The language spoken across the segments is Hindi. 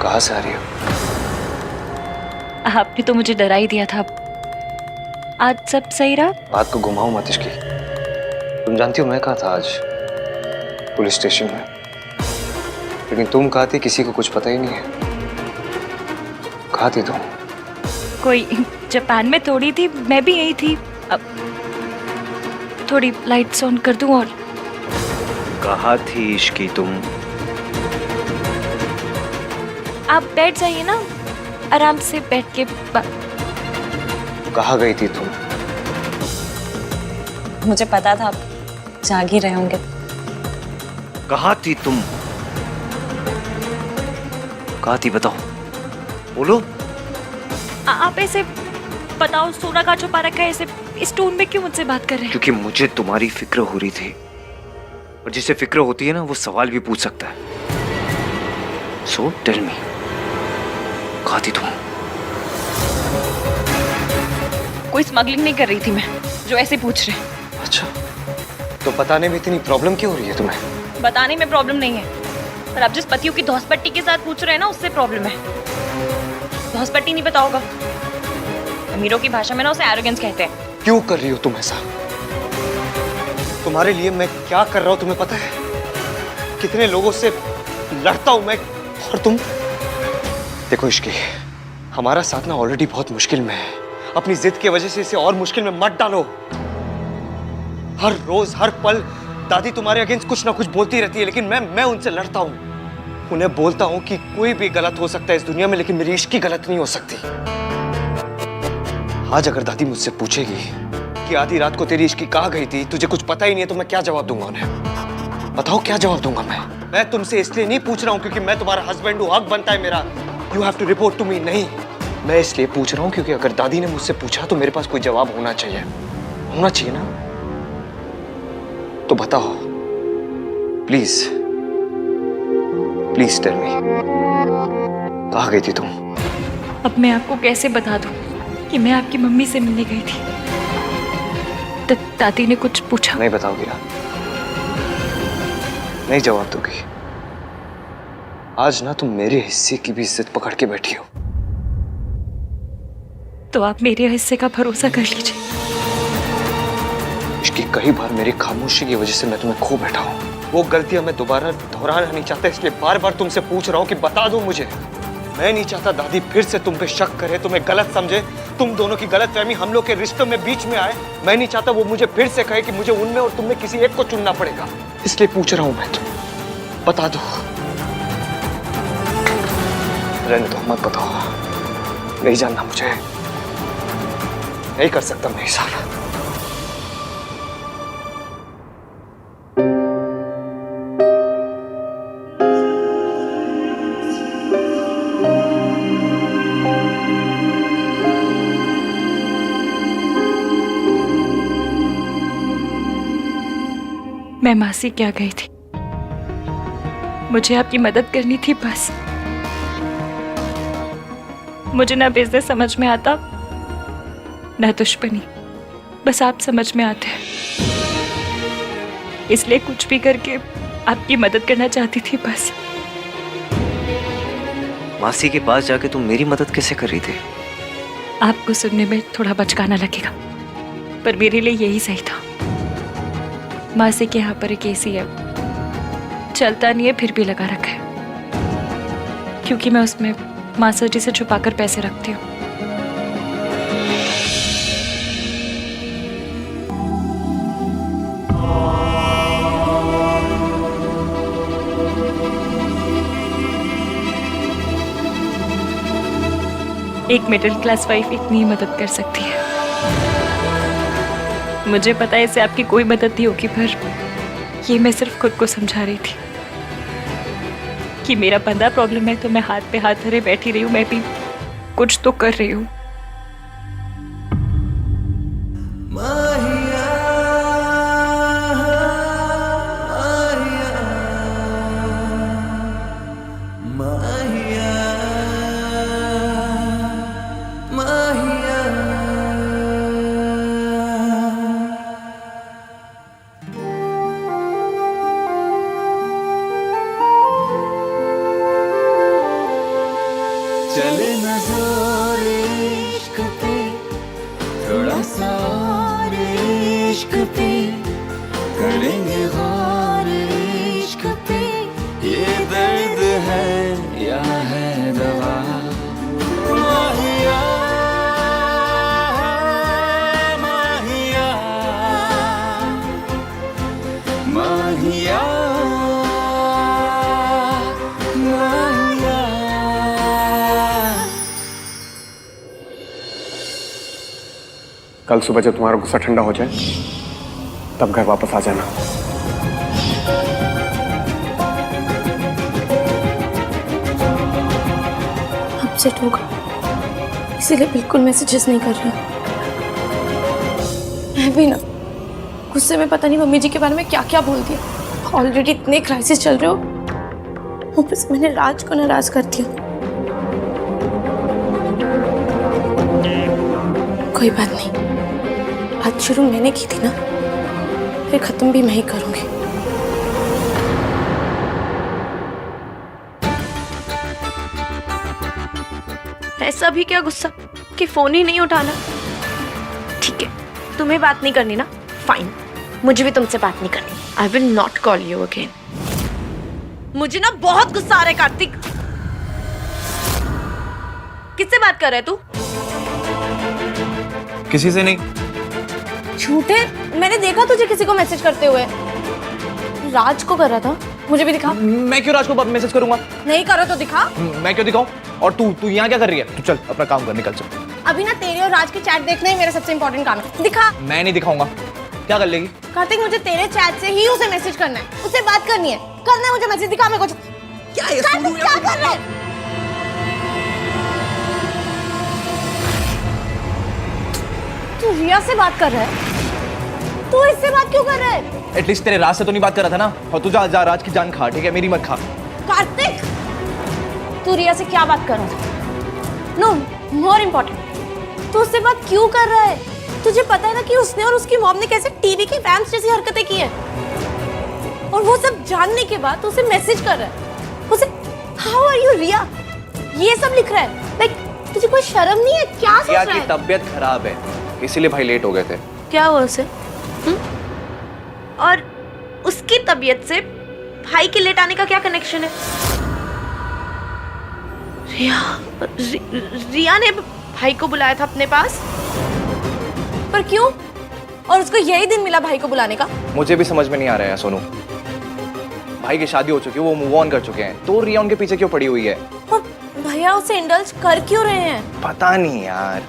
कहाँ से आ रही हो? आपने तो मुझे डरा ही दिया था। आज सब सही रहा? बात को घुमाओ मत इसकी। तुम जानती हो मैं कहाँ था आज? पुलिस स्टेशन में। लेकिन तुम कहाँ थी किसी को कुछ पता ही नहीं है। कहाँ थी तुम? कोई जापान में थोड़ी थी, मैं भी यही थी। अब थोड़ी लाइट्स ऑन कर दूं और कहाँ थी इश्की तुम? आप बैठ जाइए ना, आराम से बैठ के कहाँ गई थी तुम? मुझे पता था आप जाग ही रहे होंगे। कहाँ थी तुम? कहाँ थी बताओ, बोलो। आप ऐसे बताओ, सोना का छुपा रखा है ऐसे इस टोन में क्यों मुझसे बात कर रहे हैं? क्योंकि मुझे तुम्हारी फिक्र हो रही थी, और जिसे फिक्र होती है ना वो सवाल भी पूछ सकता है। सो टेल मी, कहाँ थी तुम? कोई स्मगलिंग नहीं कर रही थी मैं, जो ऐसे पूछ रहे हैं। अच्छा, तो बताने में इतनी प्रॉब्लम क्यों हो रही है तुम्हें? बताने में प्रॉब्लम नहीं है, पर आप जिस पतियों की धौसपट्टी के साथ पूछ रहे हैं ना, उससे प्रॉब्लम है। धौसपट्टी नहीं पता होगा, अमीरों की भाषा में ना उसे एरोगेंस कहते हैं। क्यों कर रही हो तुम ऐसा? तुम्हारे लिए मैं क्या कर रहा हूं तुम्हें पता है? कितने लोगों से लड़ता हूं मैं, और तुम? देखो इश्की, हमारा साथ ना ऑलरेडी बहुत मुश्किल में है। अपनी जिद की वजह से इसे और मुश्किल में मत डालो। हर रोज हर पल दादी तुम्हारे अगेंस्ट कुछ ना कुछ बोलती रहती है, लेकिन मैं उनसे लड़ता हूं। उन्हें बोलता हूं कि कोई भी गलत हो सकता है इस दुनिया में, लेकिन मेरी इश्की गलत नहीं हो सकती। आज अगर दादी मुझसे पूछेगी कि आधी रात को तेरी इश्की कहाँ गई थी, तुझे कुछ पता ही नहीं है, तो मैं क्या जवाब दूंगा उन्हें? बताओ क्या जवाब दूंगा मैं तुमसे इसलिए नहीं पूछ रहा हूँ क्योंकि मैं तुम्हारा हस्बैंड हूँ, हक बनता है मेरा। You have to report to me. नहीं, मैं इसलिए पूछ रहा हूँ क्योंकि अगर दादी ने मुझसे पूछा तो मेरे पास कोई जवाब होना चाहिए ना। तो बताओ प्लीज, प्लीज टेल मी, कहाँ गई थी तुम? अब मैं आपको कैसे बता दूं कि मैं आपकी मम्मी से मिलने गई थी? दादी ने कुछ पूछा? नहीं बताओगी ना? नहीं जवाब दोगी? आज ना तुम मेरे हिस्से की भी इज्जत पकड़ के बैठी हो। तो आप मेरे हिस्से का भरोसा कर लीजिए। इसकी कई बार मेरी खामोशी की वजह से मैं तुम्हें खो बैठा हूँ। वो गलतियां मैं दोबारा दोहराना नहीं चाहता, इसलिए बार बार तुमसे पूछ रहा हूँ कि बता दो मुझे। मैं नहीं चाहता दादी फिर से तुम पे शक करे, तुम्हें गलत समझे, तुम दोनों की गलतफहमी हम लोग के रिश्तों में बीच में आए। मैं नहीं चाहता वो मुझे फिर से कहे कि मुझे उनमें और तुमने किसी एक को चुनना पड़ेगा। इसलिए पूछ रहा हूँ मैं, तुम बता दो। रहने दो, मत बताओ। नहीं जानना मुझे, नहीं कर सकता मैं साथ। मैं मासी क्या गई थी, मुझे आपकी मदद करनी थी बस। मुझे ना बिजनेस समझ में आता, ना दुश्मनी, बस आप समझ में आते हैं। इसलिए कुछ भी करके आपकी मदद करना चाहती थी बस। मासी के पास जाके तुम मेरी मदद कैसे कर रही थी? आपको सुनने में थोड़ा बचकाना लगेगा, पर मेरे लिए यही सही था। मासी के यहाँ पर एक एसी है, चलता नहीं है फिर भी लगा रखा है, क्योंकि मैं उसमें मासा जी से छुपाकर पैसे रखती हूँ। एक मिडिल क्लास वाइफ इतनी ही मदद कर सकती है। मुझे पता है इससे आपकी कोई मदद नहीं होगी, पर ये मैं सिर्फ खुद को समझा रही थी कि मेरा बंदा प्रॉब्लम है, तो मैं हाथ पे हाथ धरे बैठी रही हूँ। मैं भी कुछ तो कर रही हूँ। चले न जोर इश्क पे, थोड़ा सा और इश्क पे, करेंगे गौर इश्क पे, ये दर्द है या है दवा। माहिया माहिया माहिया माहिया। कल सुबह जब तुम्हारा गुस्सा ठंडा हो जाए तब घर वापस आ जाना। अपसेट होगा इसीलिए बिल्कुल मैसेजेस नहीं कर रहा। मैं भी ना गुस्से में पता नहीं मम्मी जी के बारे में क्या क्या बोल दिया। ऑलरेडी इतने क्राइसिस चल रहे हो, ऊपर से मैंने राज को नाराज कर दिया। कोई बात नहीं, आज शुरू मैंने की थी ना, फिर खत्म भी मैं ही करूंगी। ऐसा भी क्या गुस्सा कि फोन ही नहीं उठाना। ठीक है, तुम्हें बात नहीं करनी ना, फाइन, मुझे भी तुमसे बात नहीं करनी। I will not call you again. मुझे ना बहुत गुस्सा आ रहा है कार्तिक। किससे बात कर रहा है तू? किसी से नहीं। झूठे, मैंने देखा तुझे किसी को मैसेज करते हुए। राज को कर रहा था, मुझे भी दिखा। मैं क्यों राज को मैसेज करूंगा? नहीं करो तो दिखा। मैं क्यों दिखाऊं? और तू यहाँ क्या कर रही है? तू चल अपना काम कर, निकल चल। अभी ना तेरे और राज के चैट देखना ही मेरा सबसे इंपॉर्टेंट काम है। दिखा। मैं नहीं दिखाऊंगा। क्या कर लेगी? कार्तिक, मुझे तेरे चैट से ही उसे मैसेज करना है, उससे बात करनी है। करना है मुझे मैसेज, दिखा मेरे को। क्या है? कार्तिक क्या कर रहा है? तू रिया से बात कर रहा है? तू इससे बात क्यों कर रहा है? एटलीस्ट तेरे राज से तो नहीं बात कर रहा था ना। और तू जा राज की जान खा, ठीक है? मेरी मत खा। कार्तिक, तू रिया से क्या बात कर रहा था? नो, मोर इम्पोर्टेंट, तू उससे बात क्यों कर रहा है? तुझे पता है ना कि उसने और उसकी मॉम ने कैसे टीवी की फैंस जैसी हरकतें की है, और वो सब जानने के बाद उसे मैसेज कर रहा है। उसे हाउ आर यू रिया ये सब लिख रहा है। लाइक तुझे कोई शर्म नहीं है? क्या सोच रहा है? की तबीयत खराब है, इसीलिए भाई लेट हो गए थे। क्या हुआ उसे? और उसकी तबीयत से भाई के लेट आने का क्या कनेक्शन है? रिया ने भाई को बुलाया था अपने पास, पर क्यों? और उसको यही दिन मिला भाई को बुलाने का? मुझे भी समझ में नहीं आ रहा है सोनू। भाई की शादी हो चुकी है, वो मूव ऑन कर चुके हैं, तो रिया उनके पीछे क्यों पड़ी हुई है? और भैया उसे इंडल्ज कर क्यों रहे हैं? पता नहीं यार।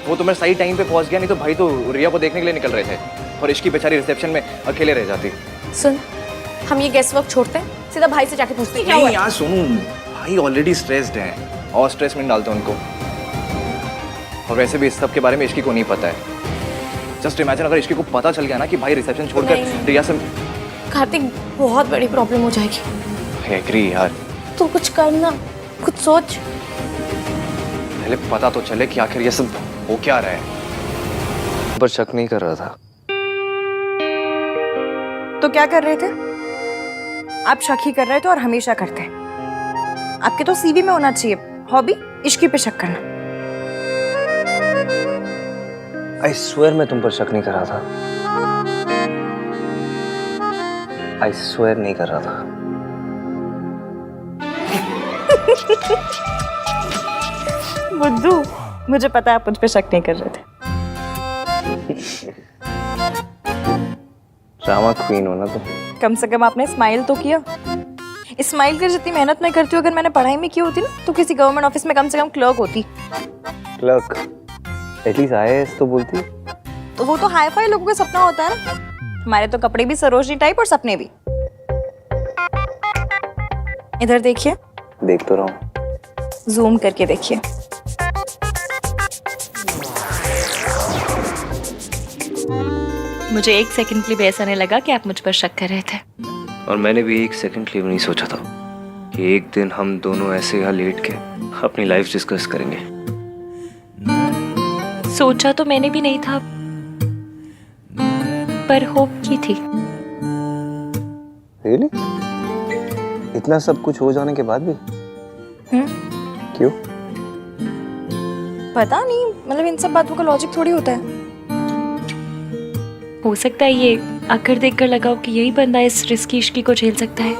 वो तो मैं सही टाइम पे पहुंच गया, नहीं तो भाई तो रिया को देखने के लिए निकल रहे थे, और इसकी बेचारी रिसेप्शन में अकेले रह जाती। सुन, हम ये गेस्ट वर्क छोड़ते हैं, सीधा भाई से जाके पूछते हैं क्या हुआ। नहीं यार सोनू, भाई ऑलरेडी स्ट्रेस्ड हैं, और स्ट्रेस में डालते हैं उनको। और वैसे भी इस सब के बारे में इश्की को नहीं पता है। जस्ट इमेजिन अगर इश्की को पता चल गया ना कि भाई रिसेप्शन छोड़कर रिया से। कार्तिक, बहुत बड़ी प्रॉब्लम हो जाएगी। आई एग्री यार। तू कुछ करना, कुछ सोच। पहले पता तो चले कि आखिर ये सब हो क्या रहा है। पर शक नहीं कर रहा था। तो क्या कर रहे थे आप? शक ही कर रहे थे और हमेशा करते हैं। आपके तो सीवी में होना चाहिए हॉबी इश्की पे शक करना। आई स्वेयर मैं तुम पर शक नहीं कर रहा था। आई स्वेयर नहीं कर रहा था। बुद्धू, मुझे पता है आप मुझ पे शक नहीं कर रहे थे। ड्रामा क्वीन हो ना तुम। कम से कम आपने स्माइल तो किया। स्माइल कर जितनी मेहनत मैं करती हूँ, अगर मैंने पढ़ाई में की होती ना, तो किसी गवर्नमेंट ऑफिस में कम से कम क्लर्क होती। क्लर्क? एटलीस्ट आईएएस तो बोलती। तो वो तो हाई फाई लोगों का सपना होता है ना। हमारे तो कपड़े भी सरोजनी टाइप और सपने भी। इधर देखिए। देख तो रहा हूँ। जूम करके देखिए। मुझे एक सेकंड के लिए भी ऐसा नहीं लगा कि आप मुझ पर शक कर रहे थे। और मैंने भी एक सेकंड के लिए नहीं सोचा था कि एक दिन हम दोनों ऐसे यहाँ लेट के अपनी लाइफ डिस्कस करेंगे। सोचा तो मैंने भी नहीं था, पर होप की थी। Really? इतना सब कुछ हो जाने के बाद भी? क्यों? पता नहीं, मतलब इन सब बातों का लॉजिक थोड़ी होता है। हो सकता है ये आकर देखकर लगाओ कि यही बंदा इस रिस्की इश्की को झेल सकता है।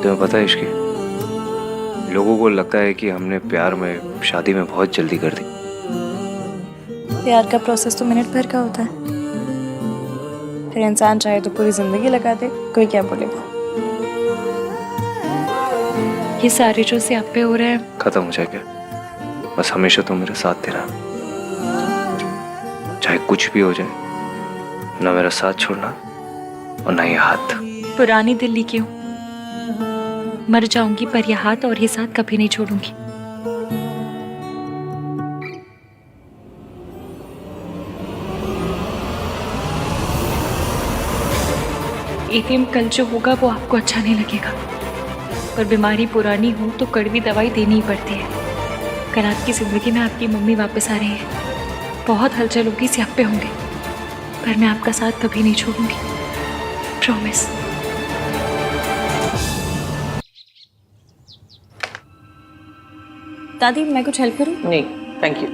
तुम्हें पता है इश्की, लोगों को लगता है कि हमने प्यार में शादी में बहुत जल्दी कर दी। प्यार का प्रोसेस तो मिनट भर का होता है, फिर इंसान चाहे तो पूरी जिंदगी लगा दे, कोई क्या बोलेगा। ये सारे जो से आप पे हो रहा है खत्म हो जाए क्या? बस हमेशा तुम मेरे साथ देना, चाहे कुछ भी हो जाए, ना मेरा साथ छोड़ना और ना ये हाथ। पुरानी दिल्ली क्यों, मर जाऊंगी पर यह हाथ और ये साथ कभी नहीं छोड़ूंगी। एटीएम कल जो होगा वो आपको अच्छा नहीं लगेगा, पर बीमारी पुरानी हो तो कड़वी दवाई देनी ही पड़ती है। कल आपकी जिंदगी में आपकी मम्मी वापस आ रही है, बहुत हलचल होगी, स्यापे होंगे, पर मैं आपका साथ कभी नहीं छोड़ूंगी, प्रॉमिस। दादी मैं कुछ हेल्प करूं? नहीं थैंक यू।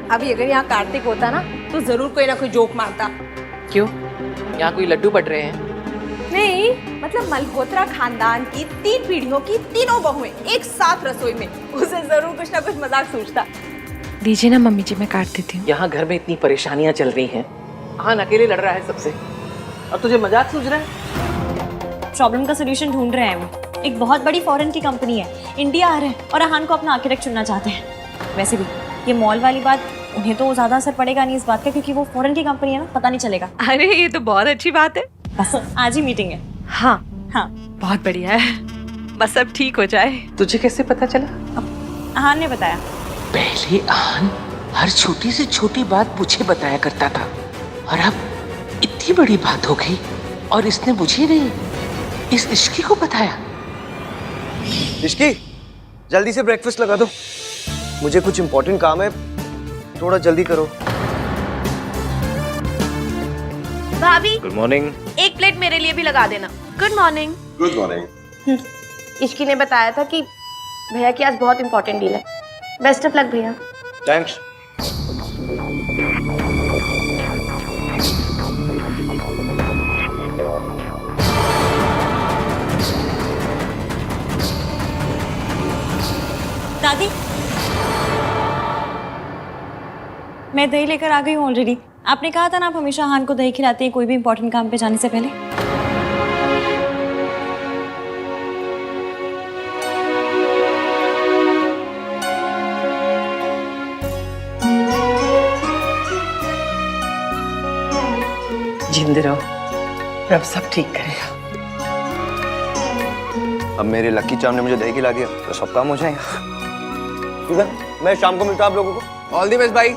अभी अगर यहाँ कार्तिक होता ना तो जरूर कोई ना कोई जोक मारता। क्यों, यहाँ कोई लड्डू बट रहे हैं? नहीं मतलब मल्होत्रा खानदान की 3 पीढ़ियों की तीनों बहुएं एक साथ रसोई में, उसे जरूर कुछ ना कुछ मजाक सूझता। दीजिए ना मम्मी जी, मैं काट देती हूँ। यहाँ घर में इतनी परेशानियां चल रही हैं, आहान अकेले लड़ रहा है सबसे और तुझे मजाक सूझ रहा है? प्रॉब्लम का सोल्यूशन ढूंढ रहे हैं वो। एक बहुत बड़ी फॉरेन की कंपनी है, इंडिया आ रहे हैं और आहान को अपना आर्किटेक्ट चुनना चाहते हैं। वैसे भी ये मॉल वाली बात उन्हें तो ज्यादा असर पड़ेगा नहीं इस बात का, क्योंकि वो फॉरेन की कंपनी है ना, पता नहीं चलेगा। अरे ये तो बहुत अच्छी बात है। बस आज ही मीटिंग है। हाँ हाँ बहुत बढ़िया है, बस अब ठीक हो जाए। तुझे कैसे पता चला? आहान ने बताया। पहले आहान हर छोटी से छोटी बात मुझे बताया करता था, और अब इतनी बड़ी बात हो गई और इसने मुझे नहीं, इस इश्की को बताया। इश्की, जल्दी से ब्रेकफास्ट लगा दो, मुझे कुछ इंपॉर्टेंट काम है, थोड़ा जल्दी करो। भाभी गुड मॉर्निंग। एक प्लेट मेरे लिए भी लगा देना। Good morning. Good morning. Ishki ने बताया था कि भैया की आज बहुत इंपॉर्टेंट डील है। बेस्ट ऑफ लक भैया। थैंक्स। दादी मैं दही लेकर आ गई हूँ ऑलरेडी। आपने कहा था ना आप हमेशा आहान को दही खिलाते हैं कोई भी इंपॉर्टेंट काम पे जाने से पहले। जिंदे रहो, रब सब ठीक करेगा। अब मेरे लकी चार्म ने मुझे दही खिला दिया तो सब काम हो जाएगा। ठीक है, मैं शाम को मिलता हूँ आप लोगों को। ऑल दी बेस्ट भाई।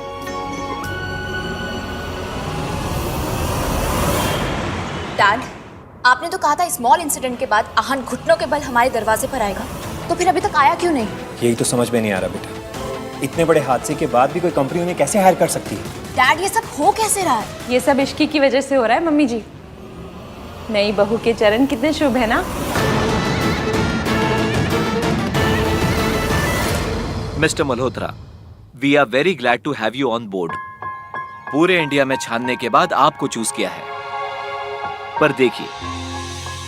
डैड, आपने तो कहा था स्मॉल इंसिडेंट के बाद आहान घुटनों के बल हमारे दरवाजे पर आएगा, तो फिर अभी तक आया क्यों नहीं? यही तो समझ में नहीं आ रहा बेटा, इतने बड़े हादसे के बाद भी कोई कंपनी उन्हें कैसे हायर कर सकती है? डैड ये सब हो कैसे रहा है? ये सब इश्की की वजह से हो रहा है मम्मी जी। नई बहू के चरण कितने शुभ है ना। Mister Malhotra, we are very glad to have you on board. पूरे इंडिया में छानने के बाद आपको चूज किया है, पर देखिए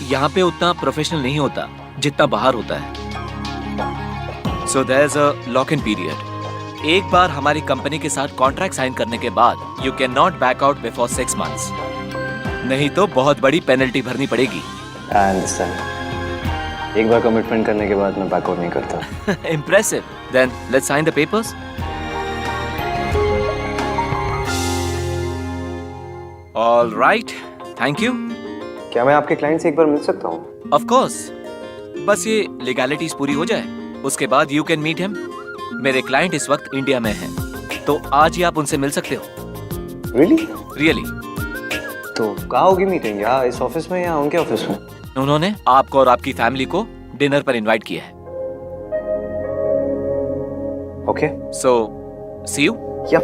यहाँ पे उतना प्रोफेशनल नहीं होता जितना बाहर होता है। So there is a lock in period. एक बार हमारी कंपनी के साथ कॉन्ट्रैक्ट साइन करने के बाद you can not back out before 6 months, नहीं तो बहुत बड़ी पेनल्टी भरनी पड़ेगी। I understand. एक बार कमिटमेंट करने के बाद मैं बैकआउट नहीं करता। Impressive. Then let's sign the papers. All right, thank you. क्या मैं आपके क्लाइंट से एक बार मिल सकता हूँ? ऑफ कोर्स, बस ये लीगैलिटीज पूरी हो जाए उसके बाद यू कैन मीट हिम। मेरे क्लाइंट इस वक्त इंडिया में हैं, तो आज ही आप उनसे मिल सकते हो। रियली? रियली। तो कहाँ होगी मीटिंग, यहाँ इस ऑफिस में या उनके ऑफिस में? उन्होंने आपको और आपकी फैमिली को डिनर पर इनवाइट किया है। Okay, so see you. Yep.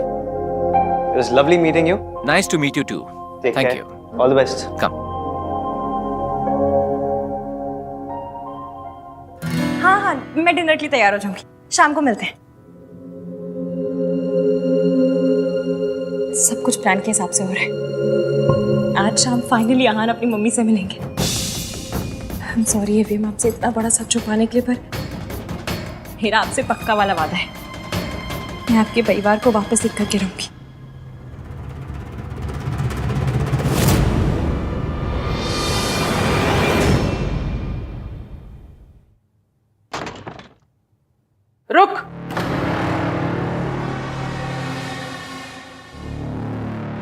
It was lovely meeting you. Nice to meet you too. Take Thank care. you. All the best. Come. मैं डिनर के लिए तैयार हो जाऊंगी, शाम को मिलते हैं। सब कुछ प्लान के हिसाब से हो रहा है। आज शाम फाइनली आहान अपनी मम्मी से मिलेंगे। I'm sorry एवीएम, आपसे इतना बड़ा सच छुपाने के लिए, पर मेरा आपसे पक्का वाला वादा है, मैं आपके परिवार को वापस लिख करके रहूंगी। रुक।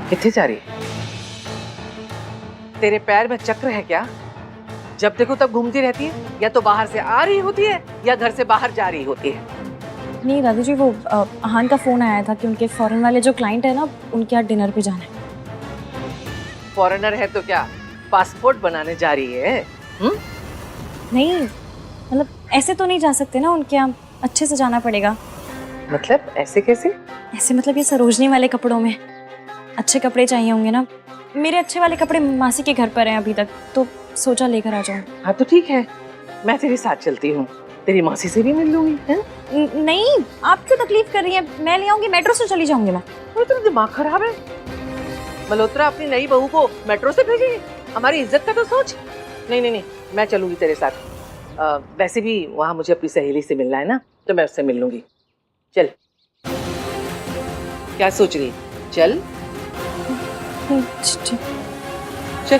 किथे जा रही है? तेरे पैर में चक्र है क्या? जब देखो तब घूमती रहती है, या तो बाहर से आ रही होती है या घर से बाहर जा रही होती है। नहीं दादी जी, वो आहान का फोन आया था कि उनके फॉरेन वाले जो क्लाइंट है ना, उनके यहाँ डिनर पे जाना है। फॉरेनर है तो क्या पासपोर्ट बनाने जा रही है? नहीं मतलब ऐसे तो नहीं जा सकते ना, उनके यहाँ अच्छे से जाना पड़ेगा। मतलब ऐसे कैसे? ऐसे मतलब ये सरोजनी वाले कपड़ों में अच्छे कपड़े चाहिए होंगे ना। मेरे अच्छे वाले कपड़े मासी के घर पर हैं अभी तक, तो सोचा लेकर आ जाऊं। हाँ तो ठीक है, मैं तेरे साथ चलती हूँ, तेरी मासी से भी मिल लूंगी। नहीं, आप क्यों तकलीफ कर रही हैं? मैं ले आऊंगी, मेट्रो से चली जाऊंगी मैं। तेरा दिमाग खराब है? मल्होत्रा अपनी नई बहू को मेट्रो से भेजेगी? हमारी इज्जत का तो सोच। नहीं नहीं नहीं, मैं चलूंगी तेरे साथ। वैसे भी वहाँ मुझे अपनी सहेली से मिलना है ना, तो मैं उससे मिल लूंगी। चल। क्या सोच रही? चल चल।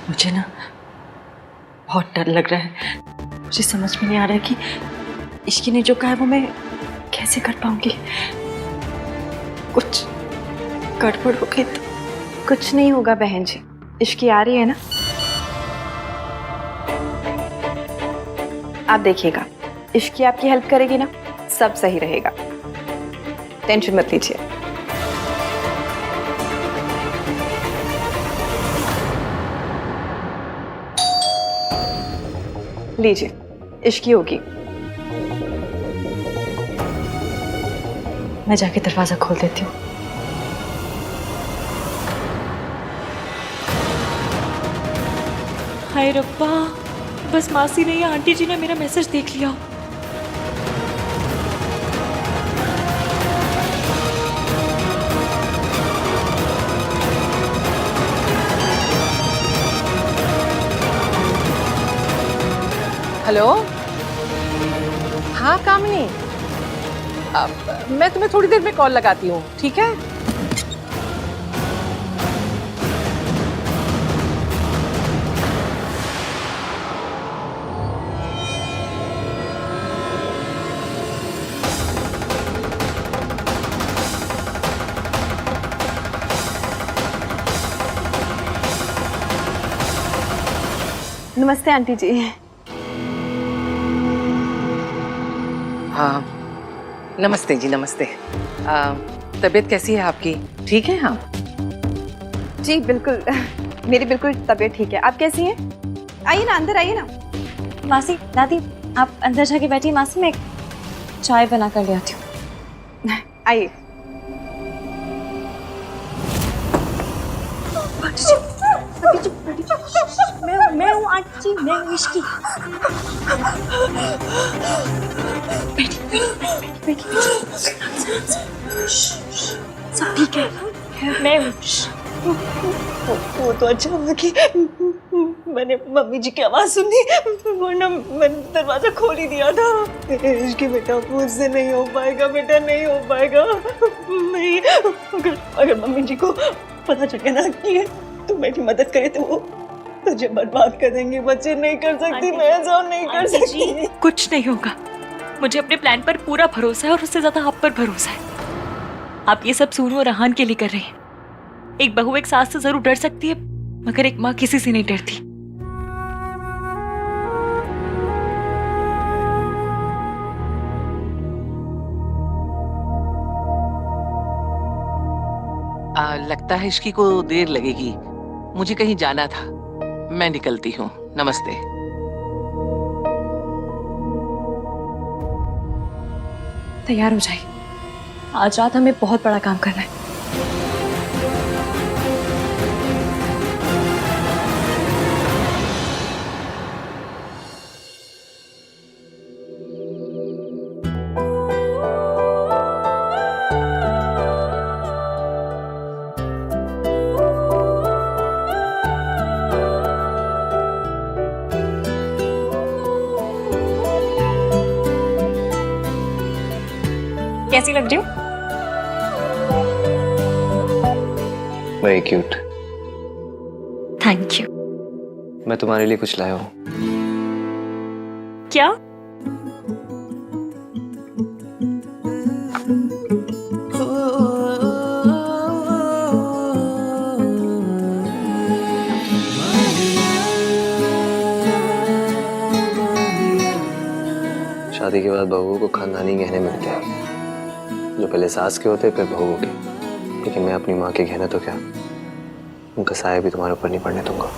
मुझे ना बहुत डर लग रहा है। मुझे समझ में नहीं आ रहा है कि इश्की ने जो कहा है वो मैं कैसे कर पाऊंगी। कुछ गड़बड़ हो गई तो। कुछ नहीं होगा बहन जी, इश्की आ रही है ना, आप देखिएगा, इश्की आपकी हेल्प करेगी ना, सब सही रहेगा, टेंशन मत लीजिए। लीजिए, इश्की होगी। मैं जाके दरवाजा खोल देती हूँ। हाय रब्बा, बस मासी ने या आंटी जी ने मेरा मैसेज देख लिया। हेलो, हाँ कामिनी, मैं तुम्हें थोड़ी देर में कॉल लगाती हूँ, ठीक है? नमस्ते आंटी जी। हाँ नमस्ते जी, नमस्ते। तबीयत कैसी है आपकी? ठीक है? हाँ जी बिल्कुल, मेरी बिल्कुल तबीयत ठीक है। आप कैसी हैं? आइए ना, अंदर आइए ना। मासी, दादी, आप अंदर जाके बैठिए। मासी, मैं चाय बना कर ले आती हूँ। आइए। मैं हूँ आंटी जी, मैं हूँ इश्की। बैठी। सब ठीक है, मैं हूँ। वो तो अच्छा हुआ कि मैंने मम्मी जी की आवाज सुनी, वरना मैंने दरवाजा खोल ही दिया था। इश्की बेटा, मुझसे नहीं हो पाएगा बेटा, नहीं हो पाएगा। नहीं, अगर मम्मी जी को पता चल गया ना कि तू मेरी मदद करे तो वो तुझे बर्बाद कर देंगे। बच्चे नहीं कर सकती, मैं ऐसा नहीं कर सकती। कुछ नहीं होगा, मुझे अपने प्लान पर पूरा भरोसा है और उससे ज्यादा आप पर भरोसा है। आप ये सब सोनू और आहान के लिए कर रहे हैं। एक बहू एक सास से जरूर डर सकती है, मगर एक माँ किसी से नहीं डरती। लगता है इश्की को देर लगेगी, मुझे कहीं जाना था, मैं निकलती हूँ। नमस्ते। तैयार हो जाइए, आज रात हमें बहुत बड़ा काम करना है। कैसी लग रही हूँ? Very cute. Thank you. मैं तुम्हारे लिए कुछ लाया हूँ। क्या? शादी के बाद बहुओं को खानदानी गहने मिलते हैं, जो पहले सास के होते फिर बहुओं के। लेकिन मैं अपनी माँ के गहने तो क्या, उनका साया भी तुम्हारे ऊपर नहीं पड़ने दूंगा।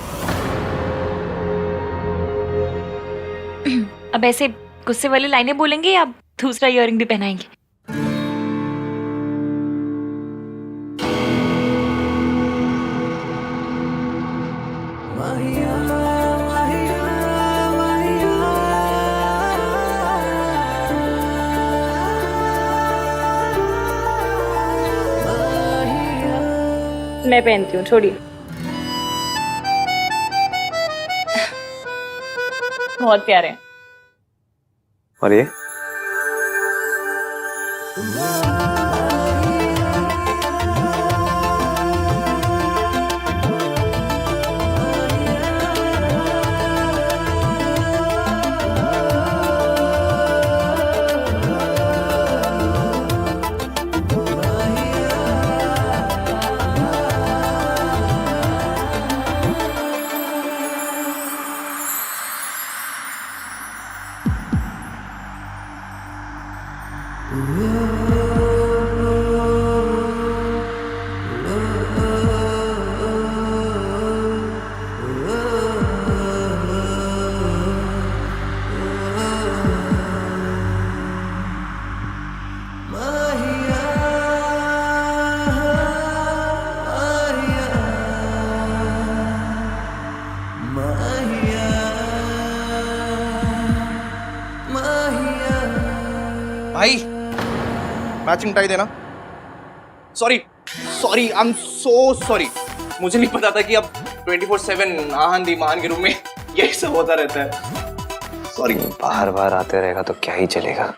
अब ऐसे गुस्से वाली लाइनें बोलेंगे या दूसरा इयररिंग भी पहनाएंगे? मैं पहनती हूँ, छोड़िए। बहुत प्यारे हैं। और ये भाई मैचिंग टाई देना। Sorry sorry, I am so sorry. मुझे नहीं पता था कि अब 24/7 आहान दी महान के रूम में यही सब होता रहता है। सॉरी। बार बार आते रहेगा तो क्या ही चलेगा।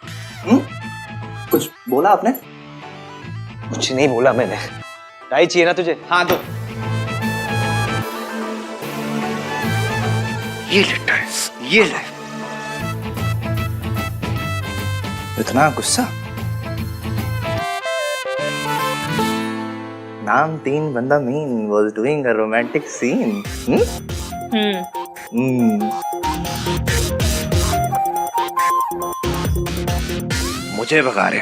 कुछ बोला आपने? कुछ नहीं बोला मैंने। टाई चाहिए ना तुझे? हाँ दो। ये ले टाई, ये ले। इतना गुस्सा? नाम 3 बंदा mean was doing a romantic scene. मुझे भगा रहे।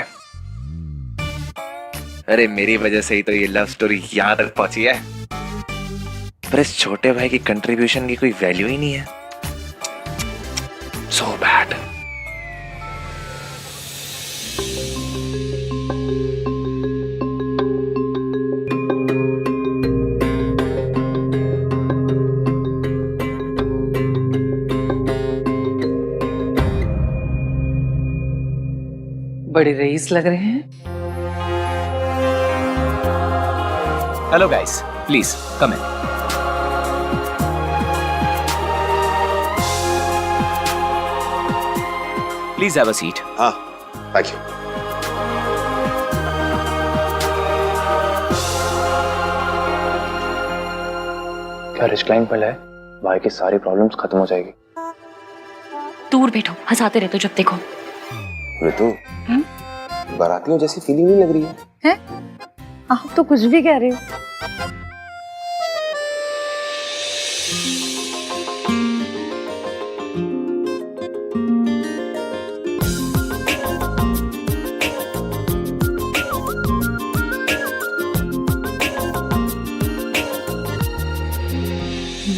अरे मेरी वजह से ही तो ये लव स्टोरी यहाँ तक पहुंची है। पर इस छोटे भाई की कंट्रीब्यूशन की कोई वैल्यू ही नहीं है। So bad. बड़े रईस लग रहे हैं। Hello guys, please come in. Please have a seat. हाँ, थैंक यू। क्या रिस्क्लाइन पर है? भाई की सारी प्रॉब्लम्स खत्म हो जाएगी। दूर बैठो, हंसाते रहते हो जब देखो। ऋतु, बारातियों जैसी फीलिंग नहीं लग रही है? हैं? आप तो कुछ भी कह रहे हो।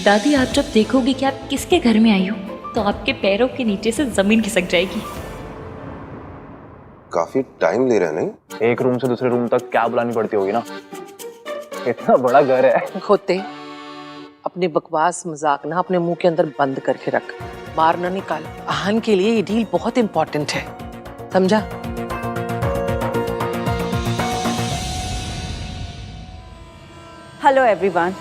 दादी, आप जब देखोगे कि आप किसके घर में आई हो तो आपके पैरों के नीचे से जमीन खिसक जाएगी। काफी टाइम ले रहे हैं नहीं? एक रूम से दूसरे रूम तक क्या बुलानी पड़ती होगी ना। इतना बड़ा घर है। होते अपने बकवास मजाक ना अपने मुंह के अंदर बंद करके रख, बाहर ना निकाल। आहान के लिए ये डील बहुत इंपॉर्टेंट है, समझा? Hello everyone.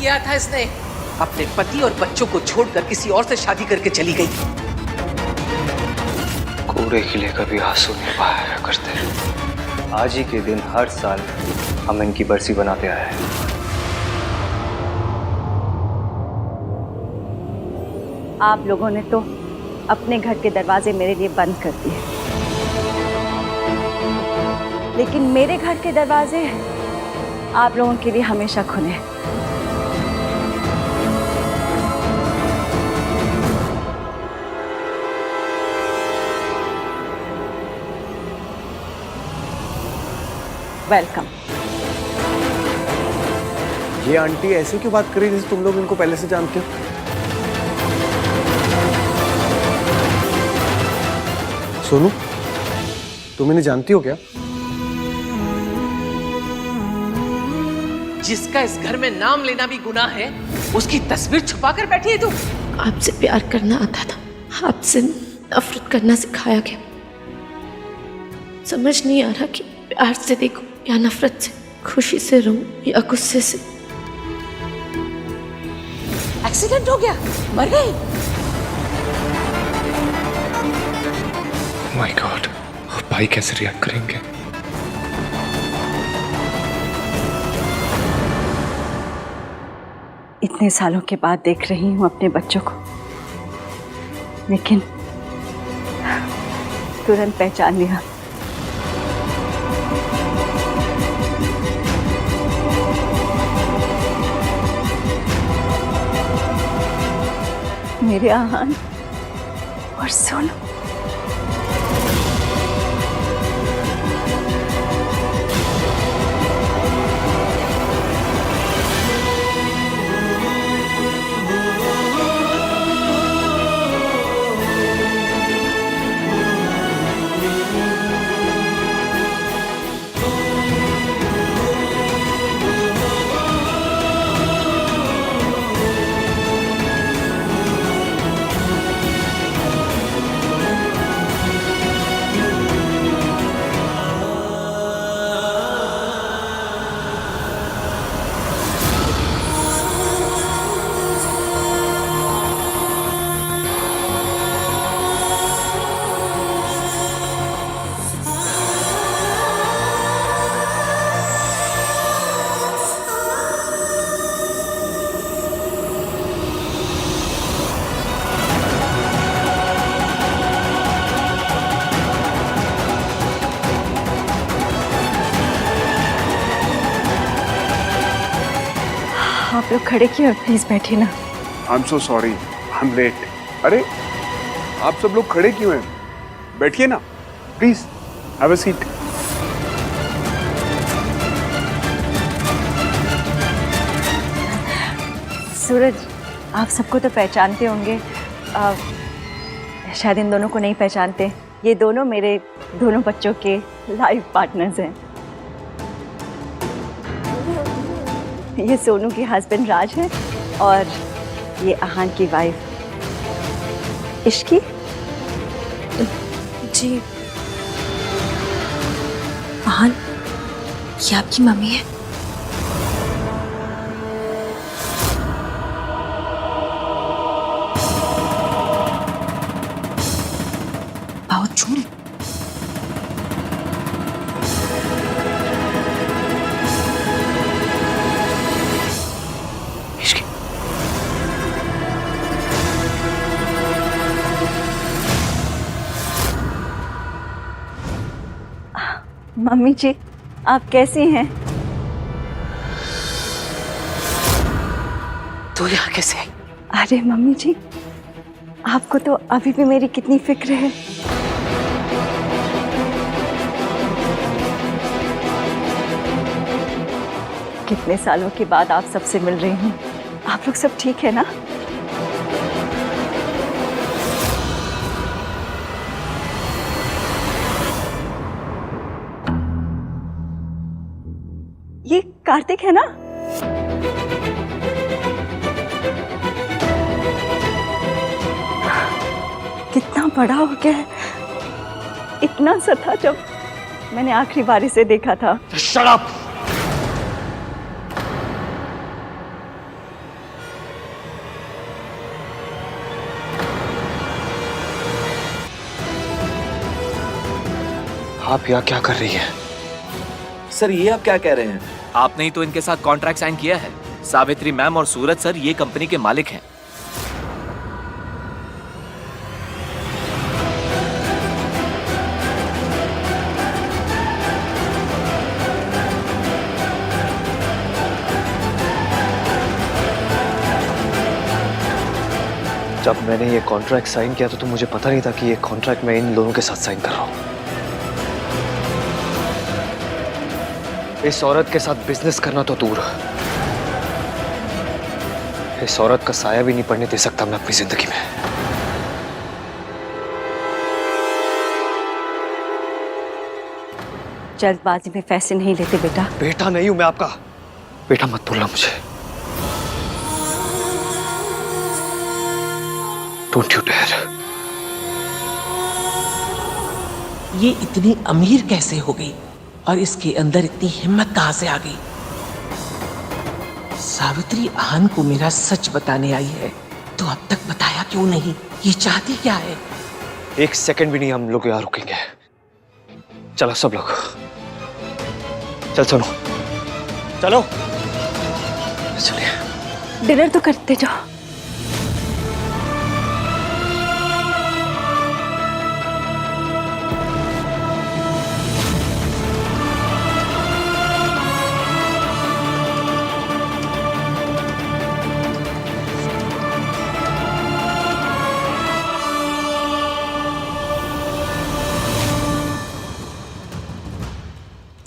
किया था इसने? अपने पति और बच्चों को छोड़कर किसी और से शादी करके चली गई। कूड़े के लिए कभी आंसू नहीं बहाया करते। आज ही के दिन हर साल हम इनकी बरसी बनाते आए हैं। आप लोगों ने तो अपने घर के दरवाजे मेरे लिए बंद कर दिए, लेकिन मेरे घर के दरवाजे आप लोगों के लिए हमेशा खुले हैं। वेलकम। ये आंटी ऐसे क्यों बात कर रही जैसे तुम लोग इनको पहले से जानते हो? सोनू, तुम इन्हें जानती हो क्या? जिसका इस घर में नाम लेना भी गुनाह है, उसकी तस्वीर छुपा कर बैठी है तू। आपसे प्यार करना आता था, आपसे नफरत करना सिखाया गया। समझ नहीं आ रहा कि प्यार से देखूं या नफरत से, खुशी से रहूं या गुस्से से। एक्सीडेंट हो गया, मर गई। माय गॉड, भाई कैसे रिएक्ट करेंगे? इतने सालों के बाद देख रही हूँ अपने बच्चों को, लेकिन तुरंत पहचान लिया। मेरे आहान और सोनू। आप लोग खड़े क्यों? प्लीज बैठिए ना। I am so sorry, I am late. अरे आप सब लोग खड़े क्यों हैं? बैठिए ना please, have a seat. Suraj, आप सबको तो पहचानते होंगे, शायद इन दोनों को नहीं पहचानते। ये दोनों मेरे दोनों बच्चों के लाइफ पार्टनर्स हैं। ये सोनू के हस्बैंड राज हैं और ये आहान की वाइफ इश्की। जी, आहान, ये आपकी मम्मी है? बहुत झूठ। मम्मी जी, आप कैसी हैं? तू यहाँ कैसे आई? अरे मम्मी जी, आपको तो अभी भी मेरी कितनी फिक्र है। कितने सालों के बाद आप सबसे मिल रही हूँ। आप लोग सब ठीक है ना? ये कार्तिक है ना? कितना बड़ा हो गया है। इतना सा था जब मैंने आखिरी बार इसे देखा था। Shut up! आप यहाँ क्या कर रही हैं? सर ये आप क्या कह रहे हैं? आपने ही तो इनके साथ कॉन्ट्रैक्ट साइन किया है। सावित्री मैम और सूरज सर ये कंपनी के मालिक हैं। जब मैंने ये कॉन्ट्रैक्ट साइन किया तो मुझे पता नहीं था कि ये कॉन्ट्रैक्ट मैं इन लोगों के साथ साइन कर रहा हूं। इस औरत के साथ बिजनेस करना तो दूर, इस औरत का साया भी नहीं पड़ने दे सकता मैं अपनी जिंदगी में। जल्दबाजी में फैसले नहीं लेते बेटा। बेटा नहीं हूं मैं आपका। बेटा मत बोलना मुझे। Don't you dare. ये इतनी अमीर कैसे हो गई और इसके अंदर इतनी हिम्मत कहां से आ गई? सावित्री आहन को मेरा सच बताने आई है तो अब तक बताया क्यों नहीं? ये चाहती क्या है? एक सेकंड भी नहीं हम लोग यहाँ रुकेंगे। चलो सब लोग, चल सुनो, चलो चलिए। डिनर तो करते जाओ।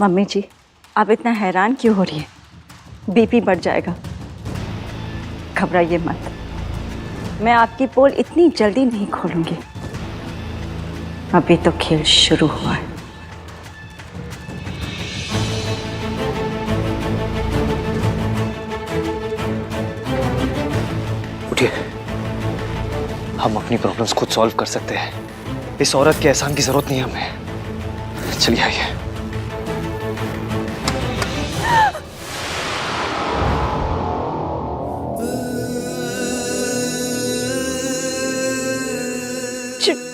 मम्मी जी, आप इतना हैरान क्यों हो रही हैं? बीपी बढ़ जाएगा। घबराइए मत, मैं आपकी पोल इतनी जल्दी नहीं खोलूंगी। अभी तो खेल शुरू हुआ है। उठिए, हम अपनी प्रॉब्लम्स खुद सॉल्व कर सकते हैं। इस औरत के एहसान की जरूरत नहीं है हमें। चलिए आइए।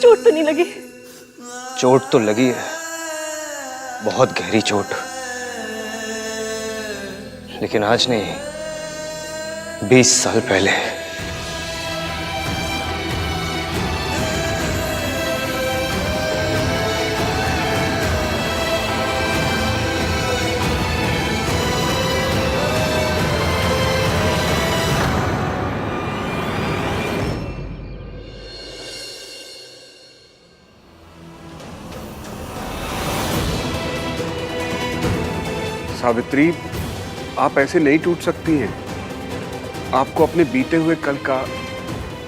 चोट तो नहीं लगी? चोट तो लगी है, बहुत गहरी चोट, लेकिन आज नहीं, 20 साल पहले। सावित्री, आप ऐसे नहीं टूट सकती हैं। आपको अपने बीते हुए कल का,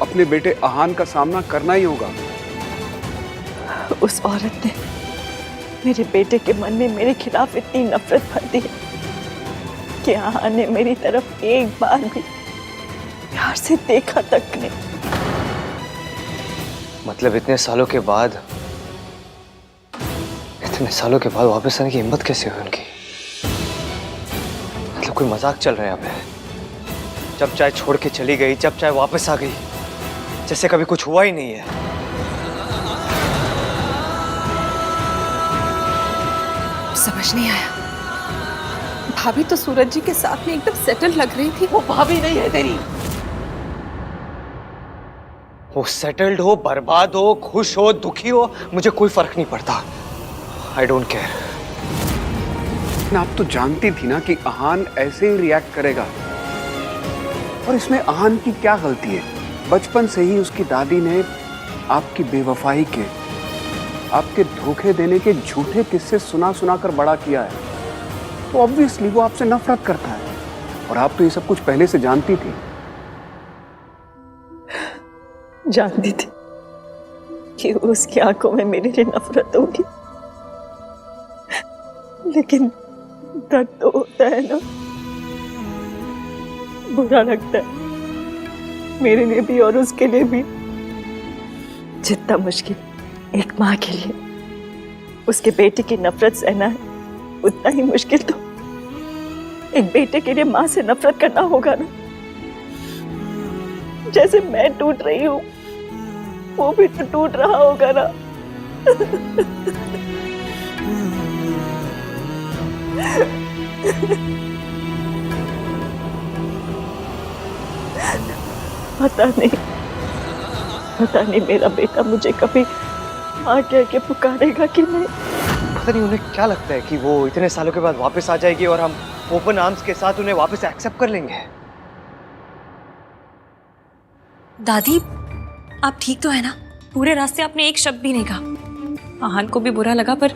अपने बेटे आहान का सामना करना ही होगा। उस औरत ने मेरे बेटे के मन में मेरे खिलाफ इतनी नफरत भर दी कि आहान ने मेरी तरफ एक बार भी प्यार से देखा तक नहीं। मतलब इतने सालों के बाद वापस आने की हिम्मत कैसे हुई उनकी? मतलब कोई मजाक चल रहा है यहाँ पे? जब चाहे छोड़ के चली गई, जब चाहे वापस आ गई, जैसे कभी कुछ हुआ ही नहीं है। समझ नहीं आया। भाभी तो सूरज जी के साथ में एकदम सेटल लग रही थी। वो भाभी नहीं है तेरी। वो सेटल्ड हो, बर्बाद हो, खुश हो, दुखी हो, मुझे कोई फर्क नहीं पड़ता। I don't care. आप तो जानती थी ना कि आहान ऐसे ही रिएक्ट करेगा, और इसमें आहान की क्या गलती है? बचपन से ही उसकी दादी ने आपकी बेवफाई के, आपके धोखे देने के झूठे किस्से सुना सुना कर बड़ा किया है। तो ऑब्वियसली वो आपसे नफरत करता है, और आप तो ये सब कुछ पहले से जानती थी। जानती थी कि उसकी आंखों में मेरे लिए नफरत होगी, लेकिन दर्द तो होता है ना, बुरा लगता है मेरे लिए भी और उसके लिए भी। जितना मुश्किल एक माँ के लिए उसके बेटे की नफरत सहना है, उतना ही मुश्किल तो एक बेटे के लिए माँ से नफरत करना होगा ना। जैसे मैं टूट रही हूँ, वो भी तो टूट रहा होगा ना। पता नहीं मेरा बेटा मुझे कभी माँ कह के पुकारेगा कि नहीं। पता नहीं उन्हें क्या लगता है कि वो इतने सालों के बाद वापस आ जाएगी और हम ओपन आर्म्स के साथ उन्हें वापस एक्सेप्ट कर लेंगे। दादी, आप ठीक तो है ना? पूरे रास्ते आपने एक शब्द भी नहीं कहा। आहान को भी बुरा लगा, पर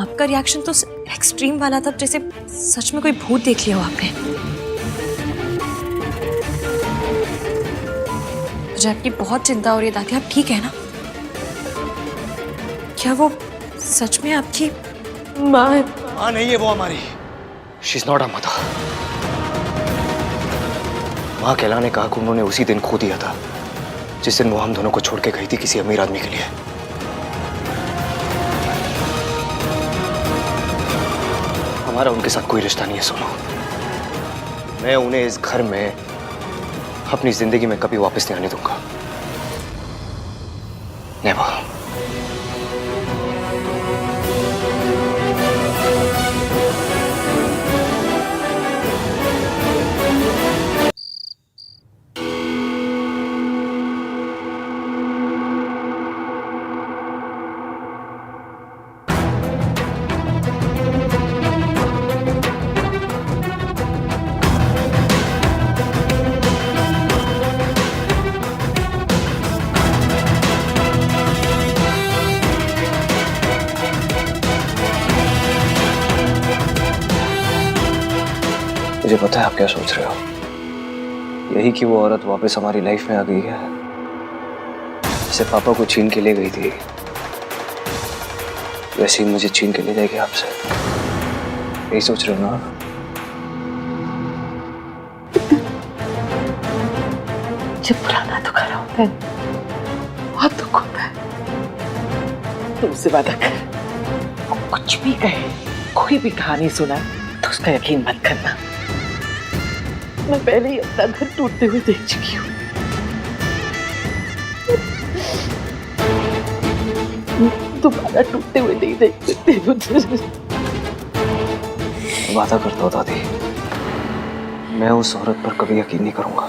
आपका रिएक्शन तो एक्सट्रीम वाला था, जैसे सच में कोई भूत देख लिया हो आपने। मुझे आपकी बहुत चिंता हो रही है दादी, आप ठीक है ना? क्या वो सच में आपकी माँ है? माँ नहीं है वो हमारी। She is not a mother. माँ कहलाने का हक उन्होंने उसी दिन खो दिया था जिस दिन वो हम दोनों को छोड़ के गई थी किसी अमीर आदमी के लिए। हमारा उनके साथ कोई रिश्ता नहीं है सोनू। मैं उन्हें इस घर में अपनी जिंदगी में कभी वापस नहीं आने दूंगा। नेवर। मुझे पता है आप क्या सोच रहे हो। यही कि वो औरत वापस हमारी लाइफ में आ गई है, जैसे पापा को छीन के ले गई थी, वैसे ही मुझे छीन के ले जाएगी आपसे। यही सोच रहे हो ना? जब पुराना दुखाना होता है बहुत दुख होता है। तुमसे वादा कर, वो कुछ भी कहे, कोई भी कहानी सुना तो उसका यकीन मत करना। मैं पहले ही अपना घर टूटते हुए देख चुकी हूँ। दोबारा टूटते हुए नहीं देख सकती। वादा करता हूँ दादी, मैं उस औरत पर कभी यकीन नहीं करूंगा।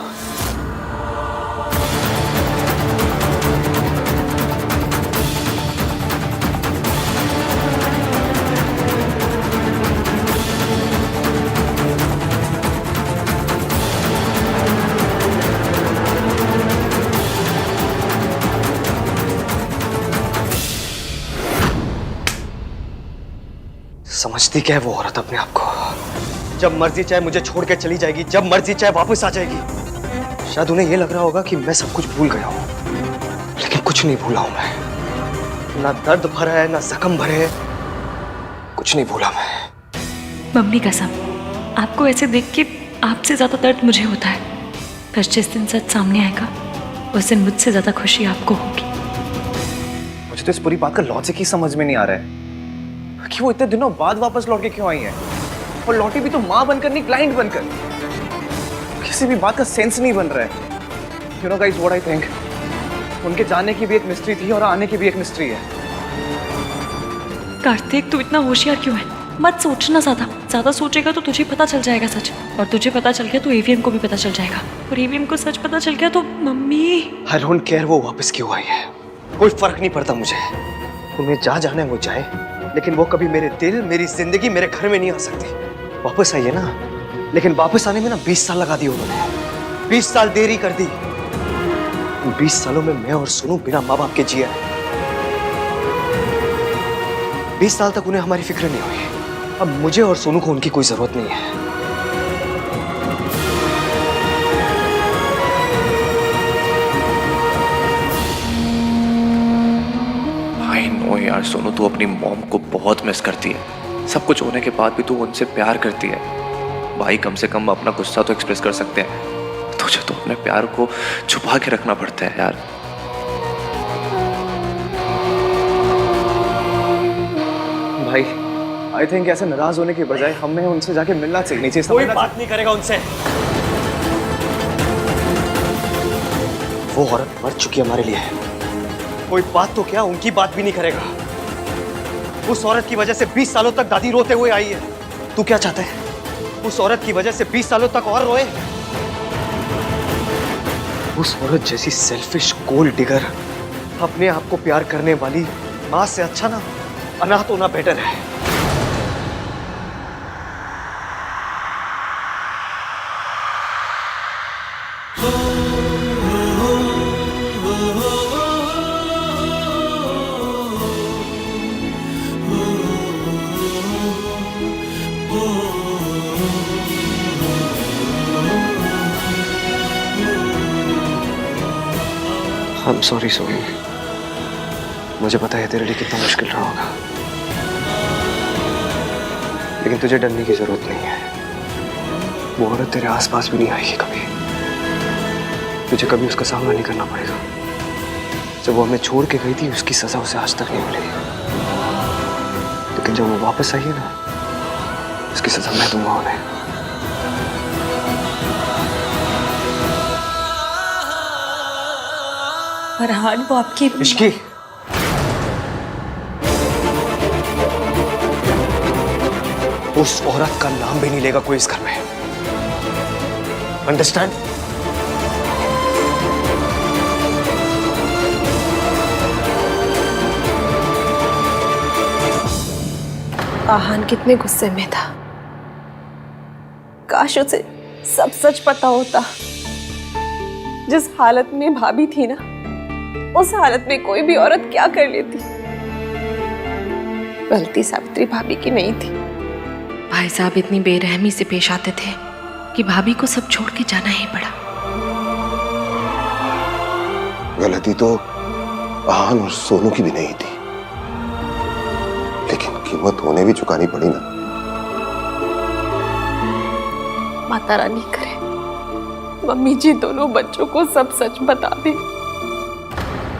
समझती क्या है वो औरत अपने आप को? जब मर्जी चाहे मुझे छोड़ के चली जाएगी, जब मर्जी चाहे वापस आ जाएगी। शायद उन्हें यह लग रहा होगा कि मैं सब कुछ भूल गया हूं, लेकिन कुछ नहीं भूला हूं मैं। ना दर्द भरा है, ना जख्म भरे हैं, कुछ नहीं भूला मैं। मम्मी कसम, आपको ऐसे देख के आपसे ज्यादा दर्द मुझे होता है, पर जिस दिन सच सामने आएगा उस दिन मुझसे ज्यादा खुशी आपको होगी। मुझे तो इस पूरी बात का लॉजिक ही समझ में नहीं आ रहा है कि वो इतने दिनों बाद वापस लौट के क्यों आई है, और लौटी भी तो माँ बनकर नहीं, क्लाइंट बनकर। किसी भी बात का सेंस नहीं बन रहा है। You know guys what I think, उनके जाने की भी एक मिस्ट्री थी और आने की भी एक मिस्ट्री है। कार्तिक, तू इतना होशियार क्यों है? मत सोचना ज्यादा सोचेगा तो तुझे पता चल जाएगा सच, और तुझे पता चल गया तो एवीएम को भी पता चल जाएगा, और एवीएम को सच पता चल गया तो मम्मी। आई डोंट केयर वो वापस क्यों आई है, कोई फर्क नहीं पड़ता मुझे। उन्हें जहाँ जाना है वो जाए, लेकिन वो कभी मेरे दिल, मेरी जिंदगी, मेरे घर में नहीं आ सकती। वापस आई है ना, लेकिन वापस आने में ना 20 साल लगा दिए उन्होंने। 20 साल देरी कर दी। 20 सालों में मैं और सोनू बिना माँ बाप के जिया है। 20 साल तक उन्हें हमारी फिक्र नहीं हुई। अब मुझे और सोनू को उनकी कोई जरूरत नहीं है। आई नो यार सोनू, तू अपनी मॉम को बहुत मिस करती है। सब कुछ होने के बाद भी तू उनसे प्यार करती है। भाई कम से कम अपना गुस्सा तो एक्सप्रेस कर सकते हैं, तुझे तो अपने प्यार को छुपा के रखना पड़ता है यार। भाई आई थिंक ऐसे नाराज होने के बजाय हमें उनसे जाके मिलना चाहिए। कोई बात नहीं करेगा उनसे। वो औरत मर चुकी है हमारे लिए। कोई बात तो क्या, उनकी बात भी नहीं करेगा। उस औरत की वजह से 20 सालों तक दादी रोते हुए आई है। तू क्या चाहता है? उस औरत की वजह से 20 सालों तक और रोए? उस औरत जैसी सेल्फिश गोल्ड डिगर अपने आप को प्यार करने वाली मां से अच्छा ना अनाथ होना बेटर है। I'm sorry सोनी, मुझे पता है तेरे लिए कितना मुश्किल रहा होगा, लेकिन तुझे डरने की जरूरत नहीं है। वो औरत तेरे आसपास भी नहीं आएगी कभी। तुझे कभी उसका सामना नहीं करना पड़ेगा। जब वो हमें छोड़ के गई थी उसकी सजा उसे आज तक नहीं मिली, लेकिन जब वो वापस आई है ना, उसकी सजा मैं दूंगा उन्हें। फरहान, वो आपकी इश्की, उस औरत का नाम भी नहीं लेगा कोई इस घर में। अंडरस्टैंड? आहान कितने गुस्से में था। काश उसे सब सच पता होता। जिस हालत में भाभी थी ना, उस हालत में कोई भी औरत क्या कर लेती। गलती सावित्री भाभी की नहीं थी। भाई साहब इतनी बेरहमी से पेश आते थे कि भाभी को सब छोड़ के जाना ही पड़ा। गलती तो आहान और सोनू की भी नहीं थी, लेकिन कीमत उन्हें भी चुकानी पड़ी ना। माता रानी करे मम्मी जी दोनों बच्चों को सब सच बता दे।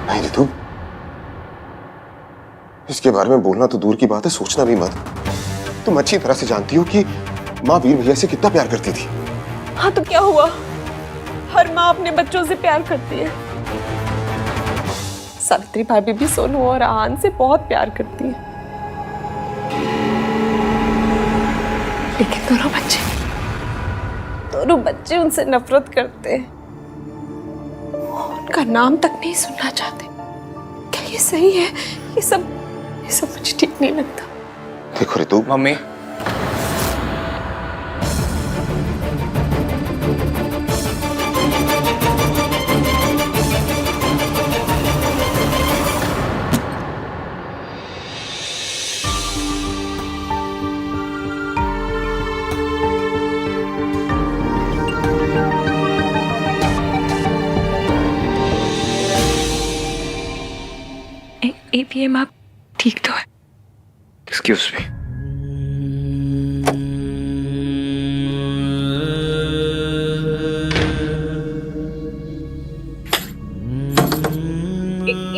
नहीं रितु, इसके बारे में बोलना तो दूर की बात है, सोचना भी मत। तुम अच्छी तरह से जानती हो कि माँ वीर भैया से कितना प्यार करती थी। हाँ तो क्या हुआ, हर माँ अपने बच्चों से प्यार करती है। सावित्री भाभी भी सोनू और आहान से बहुत प्यार करती है, लेकिन दोनों बच्चे उनसे नफरत करते हैं। उनका नाम तक नहीं सुनना चाहते। क्या ये सही है? ये सब मुझे ठीक नहीं लगता। देखो रितु, मम्मी, एवीएम आप ठीक तो है? Excuse me.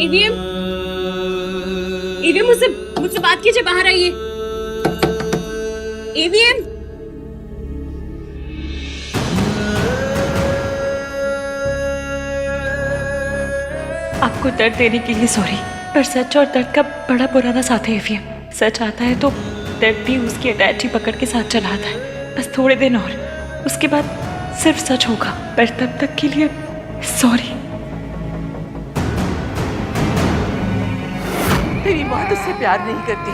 एवीएम मुझसे बात कीजिए, बाहर आइए। एवीएम, आपको दर्द देने के लिए सॉरी, पर सच और दर्द का बड़ा पुराना साथ है एवीएम। सच आता है तो दर्द भी उसकी अटैची पकड़ के साथ चला आता है। बस थोड़े दिन और, उसके बाद सिर्फ सच होगा, पर तब तक के लिए सॉरी। तेरी माँ तुझसे प्यार नहीं करती,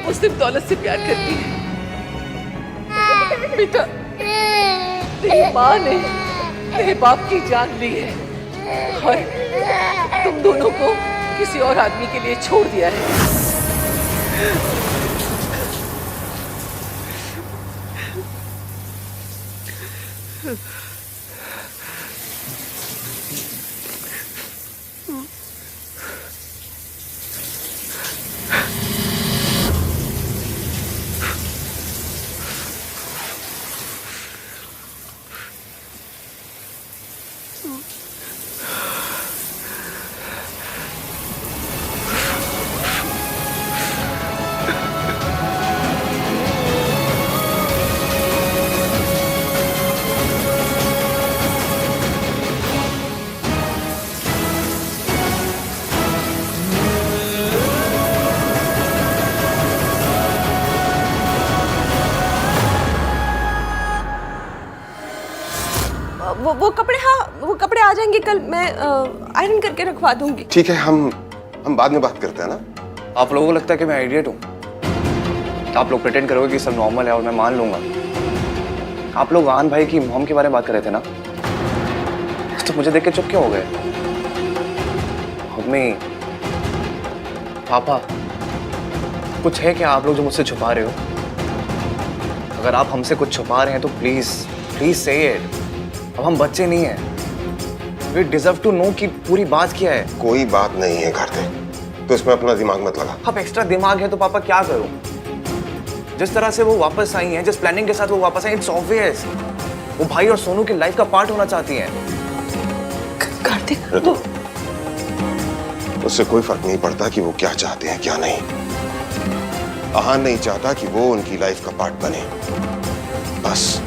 वो सिर्फ दौलत से प्यार करती है। बेटा, तेरी माँ ने तेरे बाप की जान ली है और तुम दोनों को किसी और आदमी के लिए छोड़ दिया है। वो कपड़े, हाँ वो कपड़े आ जाएंगे कल, मैं आयरन करके रखवा दूंगी। ठीक है, हम बाद में बात करते हैं ना। आप लोगों को लगता है कि मैं आइडियट हूँ? आप लोग प्रिटेंड करोगे कि सब नॉर्मल है और मैं मान लूंगा। आप लोग आहान भाई की मॉम के बारे में बात कर रहे थे ना, तो मुझे देख के चुप क्यों हो गए? मम्मी, पापा, कुछ है क्या आप लोग जो मुझसे छुपा रहे हो? अगर आप हमसे कुछ छुपा रहे हैं तो प्लीज प्लीज से इट। अब हम बच्चे नहीं हैं। वी डिजर्व टू नो कि पूरी बात क्या है। कोई बात नहीं है कार्तिक, तो इसमें अपना दिमाग मत लगा। अब एक्स्ट्रा दिमाग है तो पापा क्या करूं? जिस तरह से वो वापस आई हैं, जिस प्लानिंग के साथ वो वापस आई, इट्स ऑब्वियस वो भाई और सोनू की लाइफ का पार्ट होना चाहती हैं। कार्तिक, ऋतु, उससे कोई फर्क नहीं पड़ता कि वो क्या चाहते हैं क्या नहीं। आहान नहीं चाहता कि वो उनकी लाइफ का पार्ट बने, बस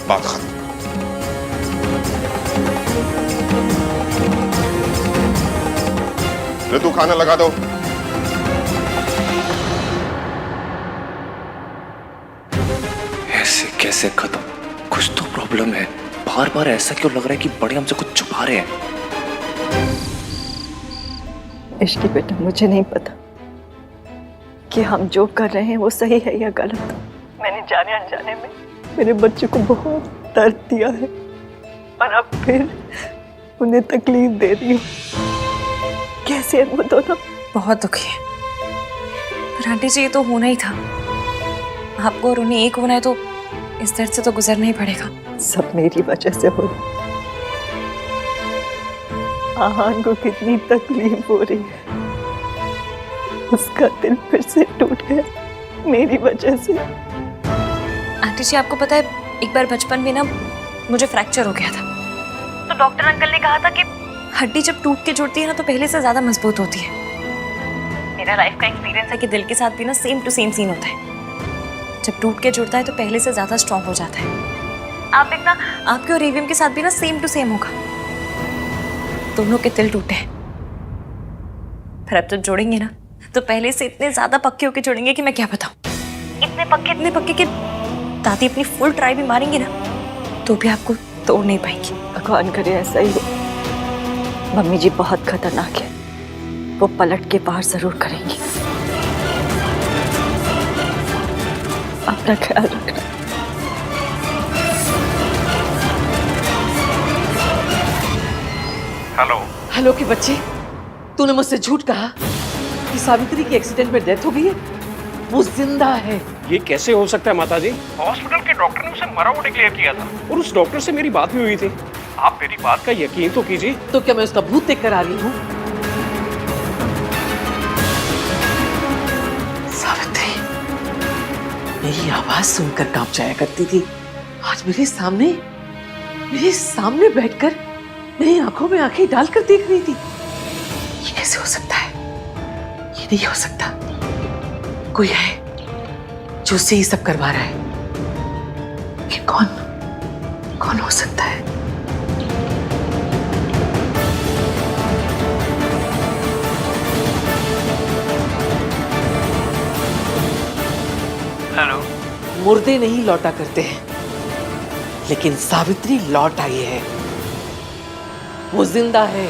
बात खत्म। ऋतु, खाना लगा दो। ऐसे कैसे खत्म? कुछ तो प्रॉब्लम है। बार बार ऐसा क्यों लग रहा है कि बड़े हमसे कुछ छुपा रहे हैं? इश्की बेटा, मुझे नहीं पता कि हम जो कर रहे हैं वो सही है या गलत। मैंने जाने अनजाने में मेरे बच्चे को बहुत दर्द दिया है और अब फिर उन्हें तकलीफ दे दी। कैसे है वो दोनों? बहुत दुखी है, पर आंटी जी ये तो होना ही था। आपको और उन्हें एक होना है तो इस दर्द से तो गुजरना ही पड़ेगा। सब मेरी वजह से हो रही। आहान को कितनी तकलीफ हो रही है, उसका दिल फिर से टूट गया मेरी वजह से। आंटी जी आपको पता है, एक बार बचपन में ना मुझे फ्रैक्चर हो गया था, तो डॉक्टर अंकल ने कहा था कि हड्डी जब टूट के जुड़ती है ना तो पहले से ज्यादा मजबूत होती है। मेरा लाइफ का एक्सपीरियंस है कि दिल के साथ भी ना सेम टू सेम सीन होता है। जब टूट के जुड़ता है तो पहले से ज्यादा स्ट्रांग हो जाता है। आप देखना, आपके और एवीएम के साथ भी ना सेम टू सेम होगा। दोनों के दिल टूटे हैं, पर अब तो जोड़ेंगे ना तो पहले से इतने ज्यादा पक्के होके जोड़ेंगे कि मैं क्या बताऊं। इतने पक्के कि दादी अपनी फुल ट्राई भी मारेंगे ना तो भी आपको तोड़ नहीं पाएंगी। भगवान करे ऐसा ही हो। मम्मी जी बहुत खतरनाक है, वो पलट के पार जरूर करेंगी। अपना ख्याल रखना। हेलो हेलो के बच्चे, तूने मुझसे झूठ कहा कि सावित्री की एक्सीडेंट में डेथ हो गई है। वो जिंदा है। ये कैसे हो सकता है माताजी? हॉस्पिटल के डॉक्टर ने उसे मरा हुआ डिक्लेयर किया था और उस डॉक्टर से मेरी बात भी हुई थी। आप मेरी बात का यकीन तो कीजिए। तो क्या मैं उसका भूत देख कर आ रही हूँ? सावित्री मेरी आवाज सुनकर कांप जाया करती थी, आज मेरे सामने बैठकर मेरी आंखों में आंखें डालकर देख रही थी। ये कैसे हो सकता है? ये नहीं हो सकता। कोई है जो उसे ये सब करवा रहा है। ये कौन हो सकता है? हेलो। मुर्दे नहीं लौटा करते हैं, लेकिन सावित्री लौट आई है। वो जिंदा है।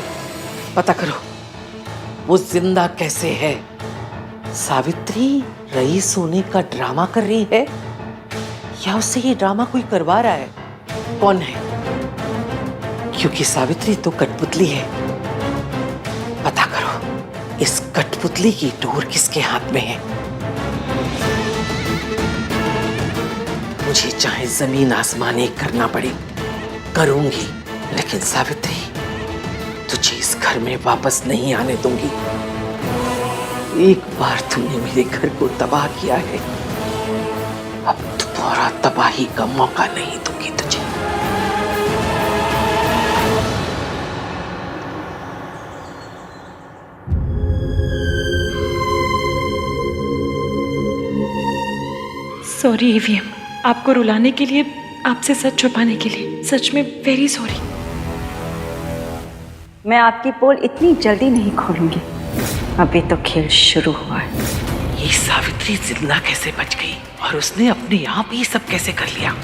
पता करो वो जिंदा कैसे है। सावित्री रईस होने का ड्रामा कर रही है या उससे ये ड्रामा कोई करवा रहा है? कौन है? क्योंकि सावित्री तो कठपुतली है। पता करो इस कठपुतली की डोर किसके हाथ में है। मुझे चाहे जमीन आसमान एक करना पड़े करूंगी, लेकिन सावित्री तुझे इस घर में वापस नहीं आने दूंगी। एक बार तूने मेरे घर को तबाह किया है, अब दोबारा तबाही का मौका नहीं दूंगी तुझे। सॉरी ईवीएम, आपको रुलाने के लिए, आपसे सच छुपाने के लिए, सच में वेरी सॉरी। मैं आपकी पोल इतनी जल्दी नहीं खोलूंगी, अभी तो खेल शुरू हुआ है। ये सावित्री जिंदा कैसे बच गई और उसने अपने आप ही सब कैसे कर लिया?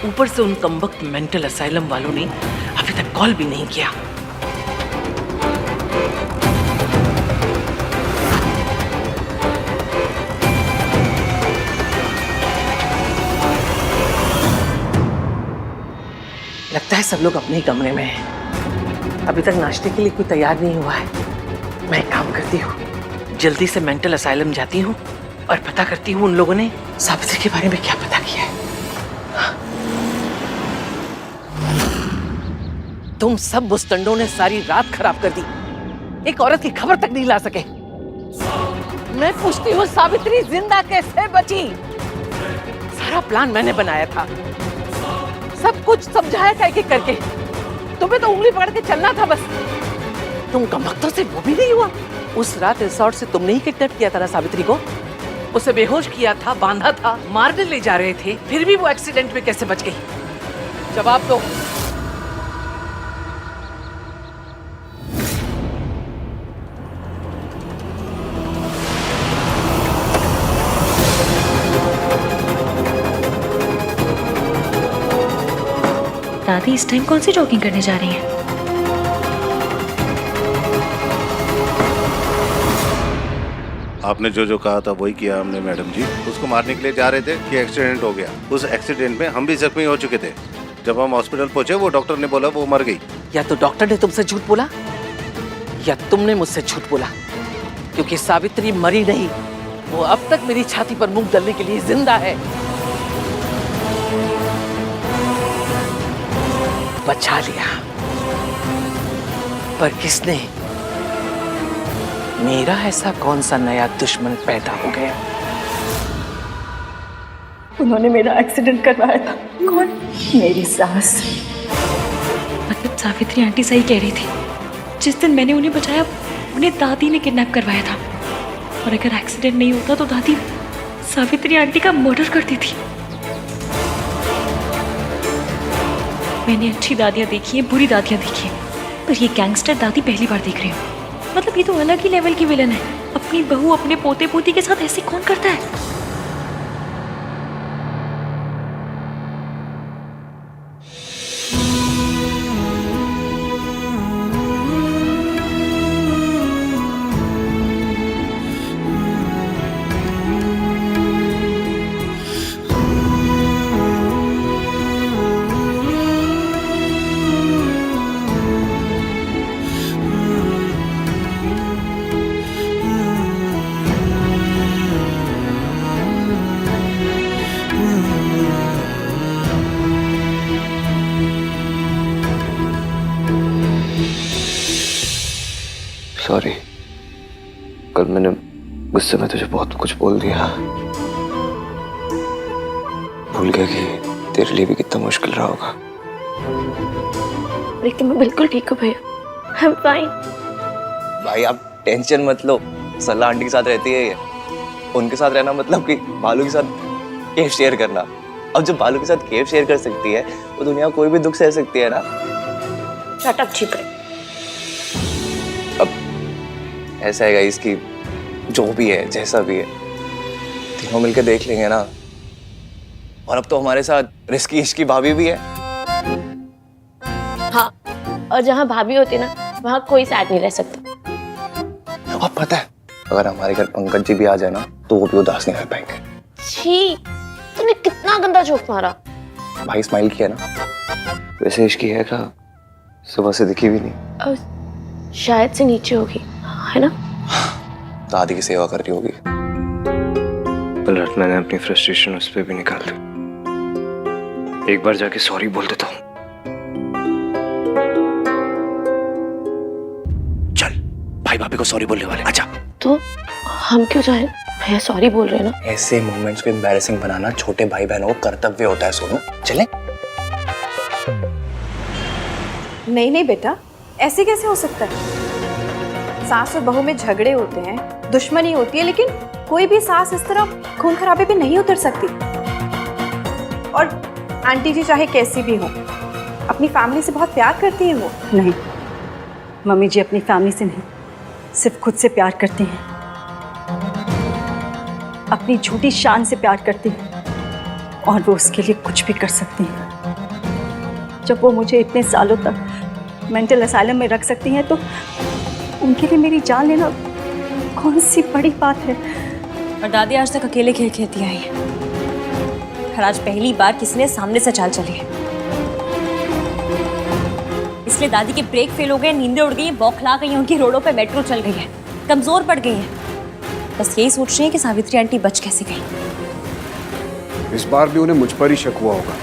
ऊपर से उन कमबख्त मेंटल असाइलम वालों ने अभी तक कॉल भी नहीं किया। लगता है सब लोग अपने ही कमरे में हैं। अभी तक नाश्ते के लिए कोई तैयार नहीं हुआ है। मैं एक काम करती हूँ, जल्दी से मेंटल असाइलम जाती हूँ और पता करती हूँ उन लोगों ने सावित्री के बारे में क्या पता किया है। तुम सब बुस्तंडों ने सारी रात खराब कर दी, एक औरत की खबर तक नहीं ला सके। मैं पूछती हूँ सावित्री जिंदा कैसे बची? सारा प्लान मैंने बनाया था, सब कुछ समझाया था एक एक करके। तुम्हें तो उंगली पकड़ के चलना था बस। तुम कमबख्तों से वो भी नहीं हुआ। उस रात रिसोर्ट से तुमने ही किडनैप किया था ना सावित्री को? उसे बेहोश किया था, बांधा था, मारने ले जा रहे थे, फिर भी वो एक्सीडेंट में कैसे बच गई? जवाब दो। दादी इस टाइम कौन सी जॉगिंग करने जा रही हैं? आपने जो जो कहा था वही किया हमने मैडम जी। उसको मारने के लिए जा रहे थे कि एक्सीडेंट हो गया। उस एक्सीडेंट में हम भी जख्मी हो चुके थे। जब हम हॉस्पिटल पहुंचे वो डॉक्टर ने बोला वो मर गई। या तो डॉक्टर ने तुमसे झूठ बोला या तुमने मुझसे झूठ बोला, क्योंकि सावित्री मरी नहीं, वो अब तक मेरी छाती पर मूंग डालने के लिए जिंदा है। बचा लिया, पर किसने? मेरा ऐसा कौन सा नया दुश्मन पैदा हो गया? उन्होंने मेरा एक्सीडेंट करवाया था। कौन? मेरी सास। मतलब सावित्री आंटी सही कह रही थी, जिस दिन मैंने उन्हें बचाया उन्हें दादी ने किडनैप करवाया था। और अगर एक्सीडेंट नहीं होता तो दादी सावित्री आंटी का मर्डर करती थी। मैंने अच्छी दादियाँ देखी हैं, बुरी दादियाँ देखी हैं, पर ये गैंगस्टर दादी पहली बार देख रही हूँ। मतलब ये तो अलग ही लेवल की विलन है। अपनी बहू अपने पोते पोती के साथ ऐसे कौन करता है? सॉरी, कल मैंने गुस्से में तुझे बहुत कुछ बोल दिया। भूल गया कि तेरे लिए भी कितना मुश्किल रहा होगा। लेकिन मैं बिल्कुल ठीक हूँ भैया, आई एम फाइन। भाई आप टेंशन मत लो, सल्ला आंटी के साथ रहती है ये। उनके साथ रहना मतलब कि बालू के साथ केव शेयर करना। अब जब बालू के साथ केव शेयर कर सकती है तो दुनिया कोई भी दुख सह सकती है ना। Shut up cheap. अब ऐसा है गाइस कि जो भी है जैसा भी है तीनों मिलकर देख लेंगे ना। और अब तो हमारे साथ रिस्की इश्की भाभी भी है। हाँ, और जहाँ भाभी होती ना वहाँ कोई साथ नहीं रह सकता। और पता है अगर हमारे घर पंकज जी भी आ जाए ना तो वो भी उदास नहीं रह पाएंगे। छी, तूने कितना गंदा जोक मारा। भाई स्माइल किया ना। वैसे इश्की है क्या? सुबह से दिखी भी नहीं। शायद से नीचे होगी, है ना? दादी की सेवा कर रही होगी। पलट मैंने अपनी फ्रस्ट्रेशन उस पर भी निकाल दी। एक बार जाके सॉरी बोल देता हूँ। चल भाई भाभी को सॉरी बोलने वाले, आजा। तो हम क्यों जाए? भैया सॉरी बोल रहे हैं ना। ऐसे मोमेंट्स को एम्बैरेसिंग बनाना छोटे भाई बहनों को कर्तव्य होता है। सोनू चले। नहीं नहीं बेटा, ऐसे कैसे हो सकता है? सास और बहू में झगड़े होते हैं, दुश्मनी होती है, लेकिन कोई भी सास इस तरह खून खराबे पे नहीं उतर सकती। और आंटी जी चाहे कैसी भी हो, अपनी फैमिली से बहुत प्यार करती हैं वो। नहीं, मम्मी जी अपनी फैमिली से नहीं, सिर्फ खुद से प्यार करती हैं। अपनी झूठी शान से प्यार करती हैं और वो उसके लिए कुछ भी कर सकती हैं। जब वो मुझे इतने सालों तक मेंटल असाइलम में रख सकती हैं तो उनके लिए मेरी जान लेना कौन सी बड़ी बात है। और दादी आज तक अकेले खेल खेलती आई है, और आज पहली बार किसी ने सामने से चाल चली है। इसलिए दादी के ब्रेक फेल हो गए, नींदें उड़ गई, बौखला गई, उनकी रोडों पे मेट्रो चल गई है, कमजोर पड़ गई है। बस यही सोच रही है कि सावित्री आंटी बच कैसे गई। इस बार भी उन्हें मुझ पर ही शक हुआ होगा।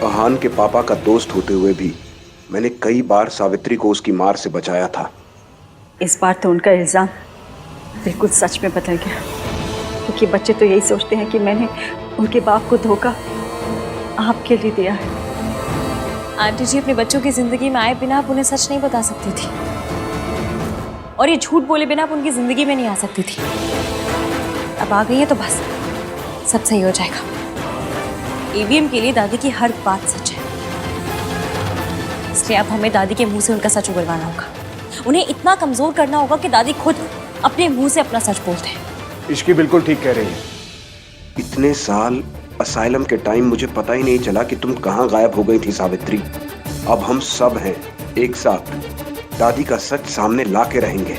अहान के पापा का दोस्त होते हुए भी मैंने कई बार सावित्री को उसकी मार से बचाया था। इस बार तो उनका इल्जाम बिल्कुल सच में बदल गया, क्योंकि बच्चे तो यही सोचते हैं कि मैंने उनके बाप को धोखा आपके लिए दिया है। आंटी जी अपने बच्चों की जिंदगी में आए बिना आप उन्हें सच नहीं बता सकती थी, और ये झूठ बोले बिना आप उनकी जिंदगी में नहीं आ सकती थी। अब आ गई है तो बस सब सही हो जाएगा। ईवीएम के लिए दादी की हर बात सच है, इसलिए अब हमें दादी के मुंह से उनका सच उगलवाना होगा। उन्हें इतना कमजोर करना होगा कि दादी खुद अपने मुंह से अपना सच बोलते हैं। इश्की बिल्कुल ठीक कह रही है। इतने साल असाइलम के टाइम मुझे पता ही नहीं चला कि तुम कहाँ गायब हो गई थी सावित्री। अब हम सब हैं एक साथ, दादी का सच सामने ला के रहेंगे।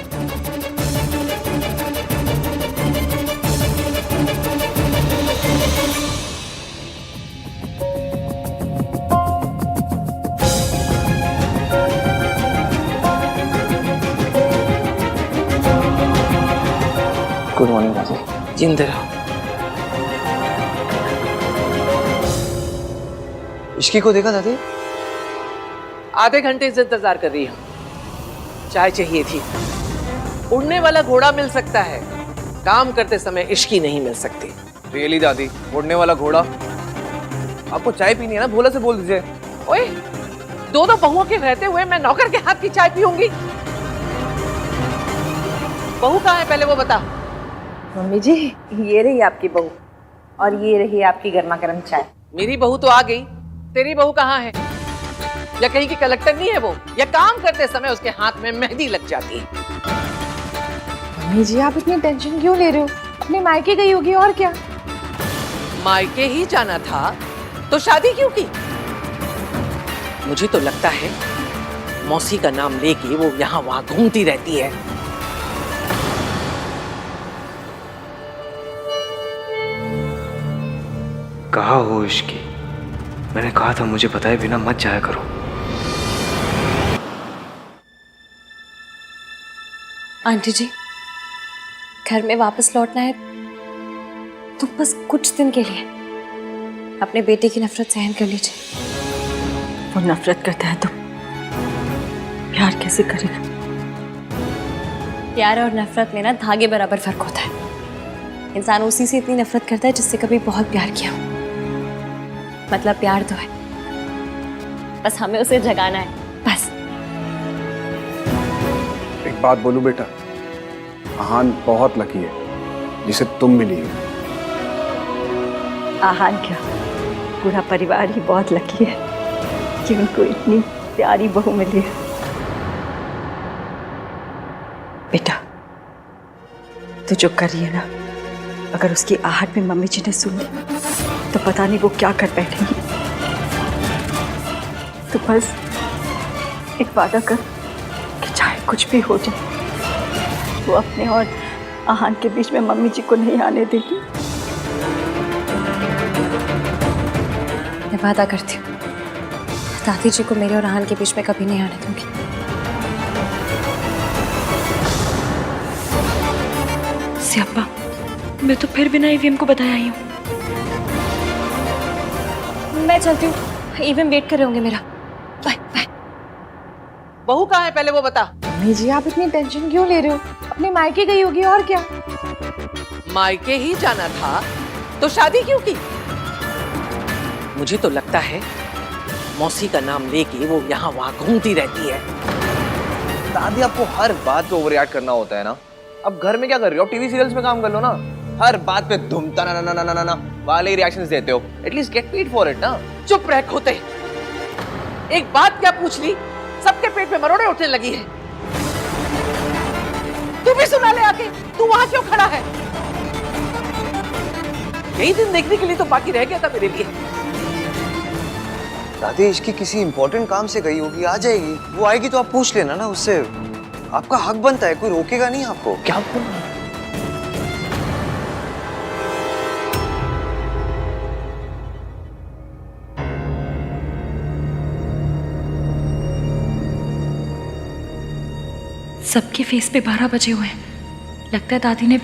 गुड मॉर्निंग दादी। जिंदे रहो। इश्की को देखा दादी? आधे घंटे से इंतजार कर रही हूँ। चाय चाहिए थी। उड़ने वाला घोड़ा मिल सकता है, काम करते समय इश्की नहीं मिल सकती। रियली दादी, उड़ने वाला घोड़ा? आपको चाय पीनी है ना, भोला से बोल दीजिए। ओए, दो बहुओं के रहते हुए मैं नौकर के हाथ की चाय पीऊंगी? बहू कहाँ है पहले वो बता। मम्मी जी, ये रही आपकी बहू और ये रही आपकी गर्मा गर्म चाय। मेरी बहू तो आ गई, तेरी बहू कहाँ है? या कहीं की कलेक्टर नहीं है वो, या काम करते समय उसके हाथ में मेहंदी लग जाती है? मम्मी जी, आप इतनी टेंशन क्यों ले रहे हो? अपने मायके गई होगी और क्या। मायके ही जाना था तो शादी क्यों की? मुझे तो लगता है मौसी का नाम लेके वो यहाँ वहां घूमती रहती है। कहा हो इश्की, मैंने कहा था मुझे बताए बिना मत जाया करो। आंटी जी, घर में वापस लौटना है तो बस कुछ दिन के लिए अपने बेटे की नफरत सहन कर लीजिए। वो नफरत करता है तो प्यार कैसे करेगा? प्यार और नफरत में ना धागे बराबर फर्क होता है। इंसान उसी से इतनी नफरत करता है जिससे कभी बहुत प्यार किया हो। मतलब प्यार तो है, बस हमें उसे जगाना है, बस। एक बात बोलूं बेटा, आहान बहुत लकी है जिसे तुम मिली हो। आहान क्या, पूरा परिवार ही बहुत लकी है कि उनको इतनी प्यारी बहू मिली है। बेटा, तू जो कर रही है ना, अगर उसकी आहट में मम्मी जी ने सुन ली तो पता नहीं वो क्या कर बैठेंगी। तो बस एक वादा कर कि चाहे कुछ भी हो जाए, वो अपने और आहान के बीच में मम्मी जी को नहीं आने देगी। मैं वादा करती हूँ, दादी जी को मेरे और आहान के बीच में कभी नहीं आने दूंगी। सियाप्पा, मैं तो फिर बिना ईवीएम को बताया ही हूँ। मैं चलती हूँ, ईवीएम वेट कर रहे होंगे मेरा। Bye bye. बहू कहाँ है पहले वो बता। मम्मी जी, आप इतनी टेंशन क्यों ले रहे हो? अपने मायके गई होगी और क्या। मायके ही जाना था तो शादी क्यों की? मुझे तो लगता है मौसी का नाम लेके वो यहाँ वहां घूमती रहती है। दादी, आपको हर बात पे ओवररिएक्ट करना होता है ना। अब घर में क्या कर रही हो? टीवी सीरियल्स में काम कर लो ना। हर बात पे धुमता ना ना ना ना ना ना वाले रिएक्शंस देते हो। At least get paid for it ना। चुप रह खोते। एक बात क्या पूछ ली, सबके पेट में मरोड़े उठने लगी है। तू भी सुना ले आके, तू वहां क्यों खड़ा है? यही दिन देखने के लिए तो बाकी रह गया था मेरे लिए। दादी इसकी किसी इंपॉर्टेंट काम से गई होगी, आ जाएगी। वो आएगी तो आप पूछ लेना ना उससे, आपका हक बनता है, कोई रोकेगा नहीं आपको। क्या सबके फेस पे 12 बजे हुए हैं। लगता है दादी ने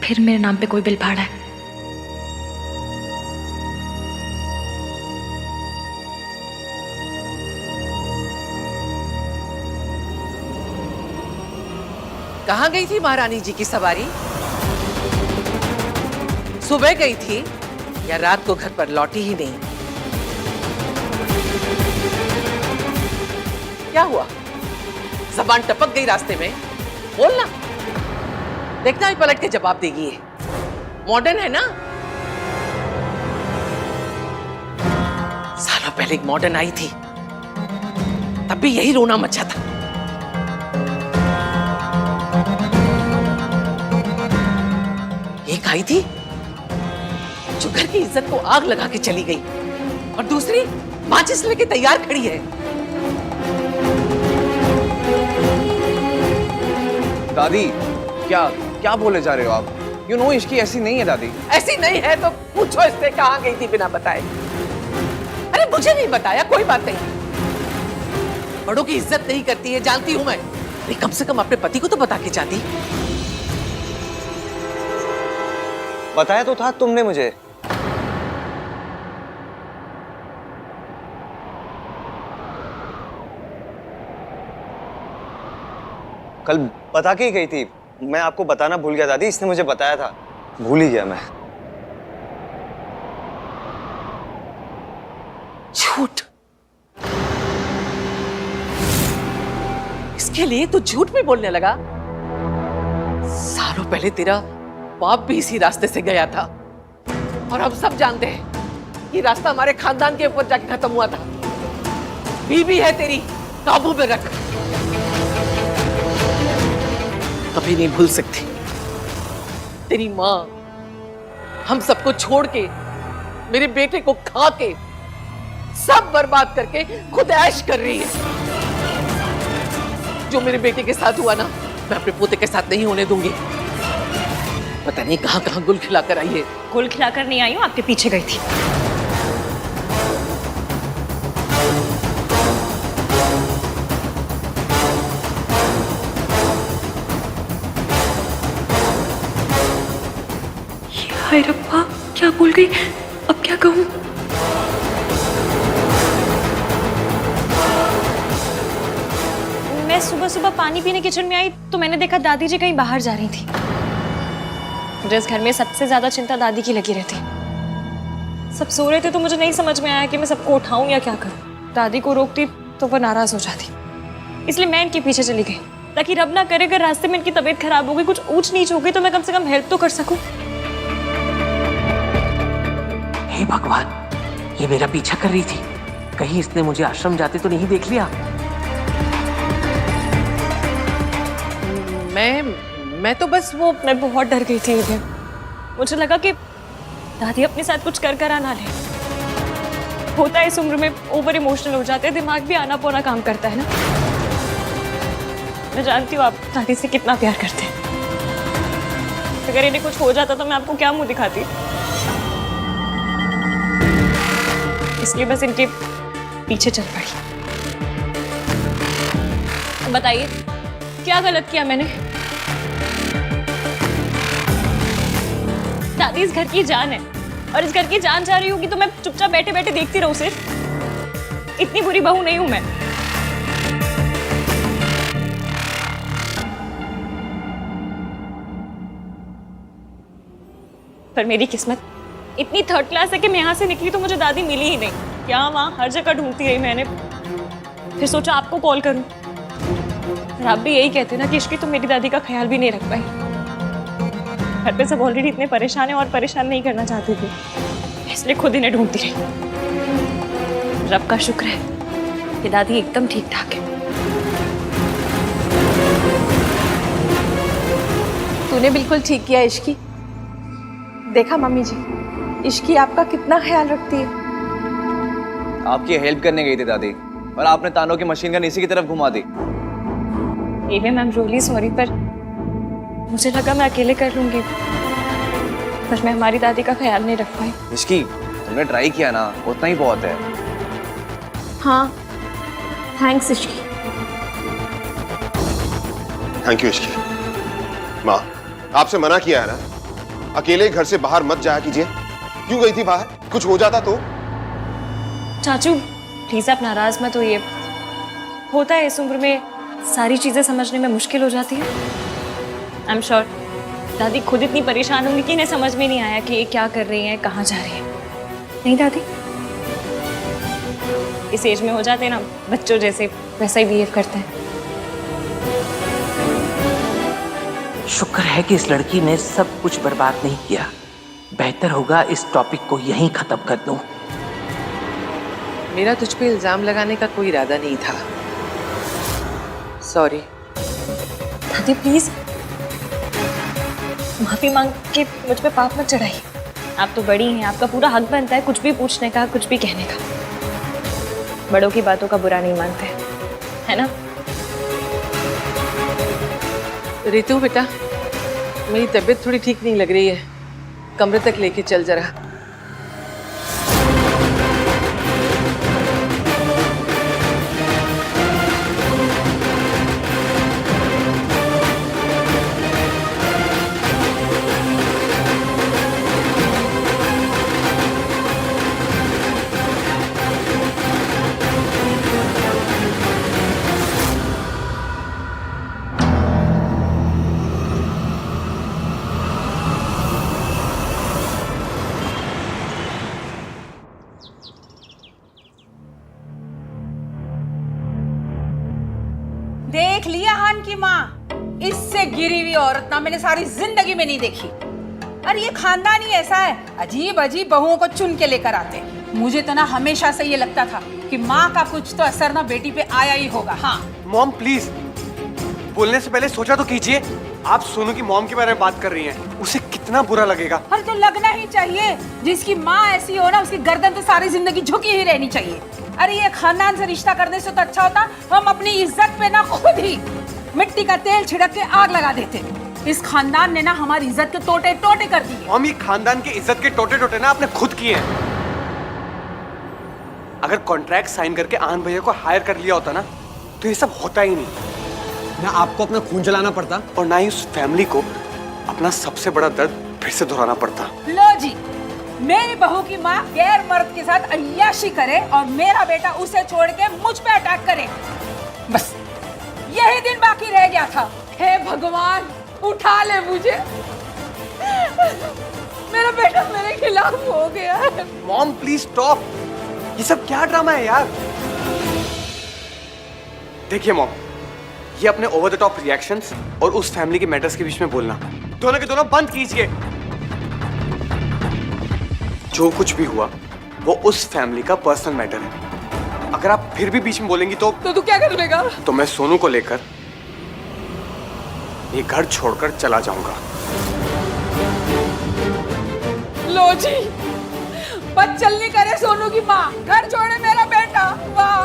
फिर मेरे नाम पे कोई बिल फाड़ा है। कहाँ गई थी महारानी जी की सवारी? सुबह गई थी या रात को घर पर लौटी ही नहीं? क्या हुआ? जबान टपक गई रास्ते में? बोलना, देखना ही पलट के जवाब देगी। ये मॉडर्न है ना? सालों पहले एक मॉडर्न आई थी, तब भी यही रोना मचा था। एक आई थी जो घर की इज्जत को आग लगा के चली गई, और दूसरी माचिस लेके तैयार खड़ी है। दादी क्या क्या बोले जा रहे हो आप? यू नो इसकी ऐसी नहीं है दादी। ऐसी नहीं है तो पूछो इससे कहाँ गई थी बिना बताए। अरे मुझे नहीं बताया, कोई बात नहीं। बड़ों की इज्जत नहीं करती है, जानती हूं मैं। अरे कम से कम अपने पति को तो बता के जाती। बताया तो था तुमने मुझे। कल बता के ही गई थी। मैं आपको बताना भूल गया दादी, इसने मुझे बताया था, भूल ही गया मैं। झूठ, इसके लिए तो झूठ भी बोलने लगा। सालों पहले तेरा बाप भी इसी रास्ते से गया था, और हम सब जानते हैं ये रास्ता हमारे खानदान के ऊपर जाके खत्म हुआ था। बीवी है तेरी, काबू में रख। कभी नहीं भूल सकती तेरी माँ हम सबको छोड़ के, मेरे बेटे को खा के, सब बर्बाद करके खुद ऐश कर रही है। जो मेरे बेटे के साथ हुआ ना, मैं अपने पोते के साथ नहीं होने दूंगी। पता नहीं कहां कहां गुल खिलाकर आई है। गुल खिलाकर नहीं आई हूं, आपके पीछे गई थी। हाय रब्बा, क्या बोल गई? अब क्या कहूं? मैं सुबह सुबह पानी पीने किचन में आई तो मैंने देखा दादी जी कहीं बाहर जा रही थी। जिस घर में सबसे ज्यादा चिंता दादी की लगी रहती। सब सो रहे थे तो मुझे नहीं समझ में आया कि मैं सबको उठाऊं या क्या करूं। दादी को रोकती तो वो नाराज हो जाती, इसलिए मैं इनके पीछे चली गई, ताकि रब ना करे अगर रास्ते में इनकी तबीयत खराब हो गई, कुछ ऊंच नीच हो गई, तो मैं कम से कम हेल्प तो कर सकूं। हे भगवान, ये मेरा पीछा कर रही थी, कहीं इसने मुझे आश्रम जाते तो नहीं देख लिया। मैं तो बस मैं बहुत डर गई थी। मुझे लगा कि दादी अपने साथ कुछ कर कर आना ले। होता है इस उम्र में, ओवर इमोशनल हो जाते हैं, दिमाग भी आना पौना काम करता है ना। मैं जानती हूँ आप दादी से कितना प्यार करते हैं। अगर इन्हें कुछ हो जाता तो मैं आपको क्या मुंह दिखाती। इसलिए बस इनके पीछे चल पड़ी। बताइए क्या गलत किया मैंने? दादी इस घर की जान है, और इस घर की जान जा रही होगी तो मैं चुपचाप बैठे बैठे देखती रहूं सिर्फ? इतनी बुरी बहू नहीं हूं मैं। पर मेरी किस्मत इतनी थर्ड क्लास है कि मैं यहाँ से निकली तो मुझे दादी मिली ही नहीं। क्या वहाँ हर जगह ढूंढती रही मैंने, फिर सोचा आपको कॉल करूं। और आप भी यही कहते ना कि इश्की तो मेरी दादी का ख्याल भी नहीं रख पाई। घर पे सब ऑलरेडी इतने परेशान हैं और परेशान नहीं करना चाहते थे, इसलिए खुद इन्हें ढूंढती रही। रब का शुक्र है कि दादी एकदम ठीक ठाक है। तूने बिल्कुल ठीक किया इश्की। देखा मम्मी जी, इश्की आपका कितना ख्याल रखती है। आपकी हेल्प करने गई थी दादी, और आपने तानों की मशीन गन इसी की तरफ घुमा दी। एवे मैम रियली सॉरी, पर मुझे लगा मैं अकेले कर लूंगी, पर मैं हमारी दादी का ख्याल नहीं रख पाई। इसकी तुमने ट्राई किया ना, उतना ही बहुत है। हाँ thanks Ishki. Thank you Ishki. माँ, आपसे मना किया है ना, अकेले घर से बाहर मत जाया कीजिए। क्यों गई थी बाहर? कुछ हो जाता तो? चाचू प्लीज आप नाराज मत होइए, होता है इस उम्र में सारी चीजें समझने में मुश्किल हो जाती है। आई एम श्योर दादी खुद इतनी परेशान होंगी कि इन्हें समझ में नहीं आया कि ये क्या कर रही हैं, कहाँ जा रही हैं। नहीं दादी, इस एज में हो जाते हैं ना बच्चों जैसे, वैसा ही बिहेव करते हैं। शुक्र है कि इस लड़की ने सब कुछ बर्बाद नहीं किया। बेहतर होगा इस टॉपिक को यहीं खत्म कर दूं। मेरा तुझ पे इल्जाम लगाने का कोई इरादा नहीं था। सॉरी। दादी प्लीज माफी मांग के मुझ पे पाप मत चढ़ाइए। आप तो बड़ी हैं, आपका पूरा हक बनता है कुछ भी पूछने का, कुछ भी कहने का। बड़ों की बातों का बुरा नहीं मानते, है ना? रितु बेटा, मेरी तबीयत थोड़ी ठीक नहीं लग रही है, कमरे तक लेके चल जरा। देख लिया हान की माँ, इससे गिरी हुई औरत ना मैंने सारी जिंदगी में नहीं देखी। अरे ये खानदान ही ऐसा है, अजीब अजीब बहुओं को चुन के लेकर आते हैं। मुझे तो ना हमेशा से ये लगता था कि माँ का कुछ तो असर ना बेटी पे आया ही होगा। हाँ मॉम प्लीज, बोलने से पहले सोचा तो कीजिए। आप सोनू की मॉम के बारे में बात कर रही हैं, उसे कितना बुरा लगेगा। अरे तो लगना ही चाहिए, जिसकी माँ ऐसी हो ना उसकी गर्दन तो सारी जिंदगी झुकी ही रहनी चाहिए। अरे ये खानदान से रिश्ता करने से तो अच्छा होता हम अपनी इज्जत पे ना खुद ही मिट्टी का तेल छिड़क के आग लगा देते। इस खानदान ने ना हमारी इज्जत के टोटे टोटे कर दिए। हम ये खानदान के इज्जत के टोटे टोटे ना आपने खुद किए हैं। अगर कॉन्ट्रैक्ट साइन करके आनंद भैया को हायर कर लिया होता ना तो ये सब होता ही नहीं। ना आपको अपना खून जलाना पड़ता और ना ही उस फैमिली को अपना सबसे बड़ा दर्द फिर से दोहराना पड़ता। लो जी, मेरी बहू की माँ गैर मर्द के साथ अय्याशी करे और मेरा बेटा उसे छोड़ के मुझ पे अटैक करे, बस यही दिन बाकी रह गया था। हे भगवान उठा ले मुझे, मेरा बेटा मेरे खिलाफ हो गया है। मॉम प्लीज स्टॉप, ये सब क्या ड्रामा है यार। देखिए मॉम, ये अपने ओवर द टॉप रिएक्शंस और उस फैमिली के मैटर्स के बीच में बोलना दोनों के दोनों बंद कीजिए। जो कुछ भी हुआ वो उस फैमिली का पर्सनल मैटर है। अगर आप फिर भी बीच में बोलेंगी तो तू क्या कर लेगा? तो मैं सोनू को लेकर ये घर छोड़कर चला जाऊंगा। लो जी, बदचलनी करे सोनू की माँ, घर छोड़े मेरा बेटा। वाह,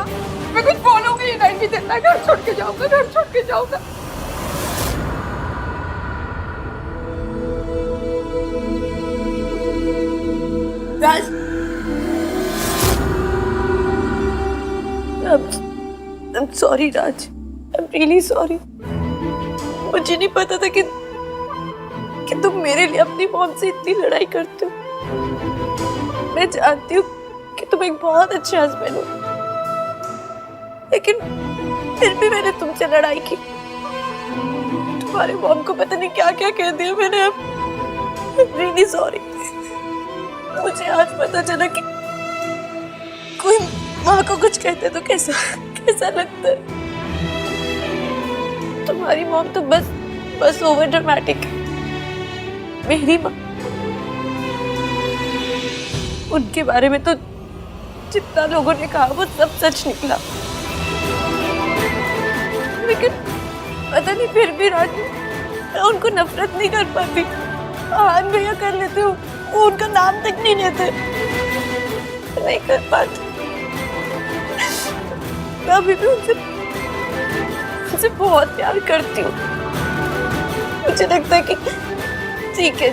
मैं कुछ बोलूंगी नहीं भी देता, घर छोड़ के जाऊंगा, घर छोड़ के जाऊंगा। राज, I'm sorry Raj, I'm really sorry। मुझे नहीं पता था कि तुम मेरे लिए अपनी मॉम से इतनी लड़ाई करते हो। मैं जानती हूँ कि तुम एक बहुत अच्छे हस्बैंड हो, लेकिन फिर भी मैंने तुमसे लड़ाई की। तुम्हारे मॉम को पता नहीं क्या क्या कह दिया मैंने। I'm really sorry। मुझे आज पता चला कि कोई माँ को कुछ कहते तो कैसा लगता है। तुम्हारी मॉम तो बस ओवर ड्रामेटिक है। मेरी माँ, उनके बारे में तो जितना लोगों ने कहा वो सब सच निकला, लेकिन पता नहीं फिर भी राज मैं उनको नफरत नहीं कर पाती। आन भैया कर लेते हो, वो उनका नाम तक नहीं लेते। नहीं कर पाती। मैं अभी भी उनसे बहुत प्यार करती हूँ। मुझे लगता है कि ठीक है,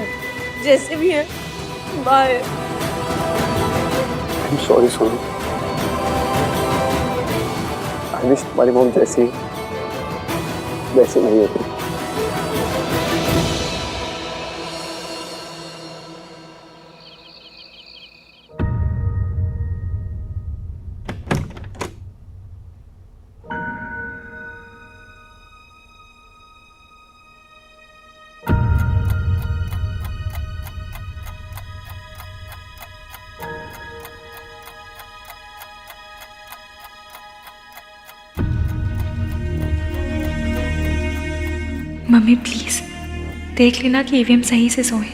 जैसे भी है bye. Sorry Sonu, I wish तुम्हारी मॉम जैसी वैसे नहीं होती। मम्मी प्लीज देख लेना कि ईवीएम सही से सोए।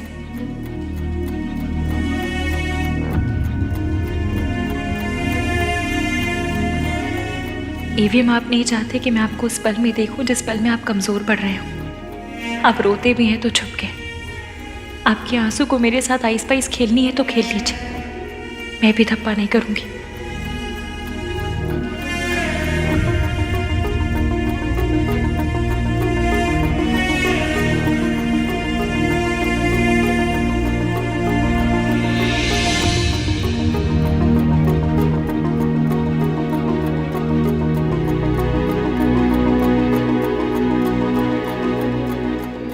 ईवीएम आप नहीं चाहते कि मैं आपको उस पल में देखूं जिस पल में आप कमजोर पड़ रहे हो। आप रोते भी हैं तो छुप के। आपके आंसू को मेरे साथ आइस पाइस खेलनी है तो खेल लीजिए, मैं भी धप्पा नहीं करूंगी।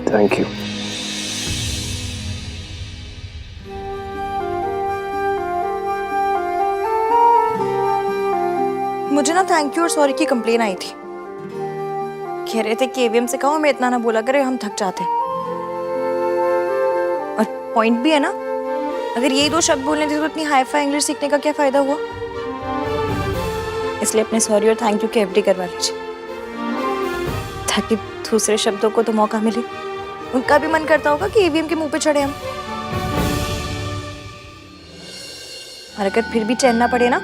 Thank you. मुझे ना थैंक यू और सॉरी की कंप्लेन आई थी। कह रहे थे कि एवीएम से कहो हमें इतना ना बोला करे, हम थक जाते। और पॉइंट भी है ना, अगर यही 2 शब्द बोलने थे तो इतनी हाई फाई इंग्लिश सीखने का क्या फायदा हुआ। इसलिए अपने सॉरी और थैंक यू के एफडी करवा लीजिए, ताकि दूसरे शब्दों को तो मौका मिले। उनका भी मन करता होगा कि ईवीएम के मुंह पे चढ़े हम। और अगर फिर भी चैन ना पड़े ना,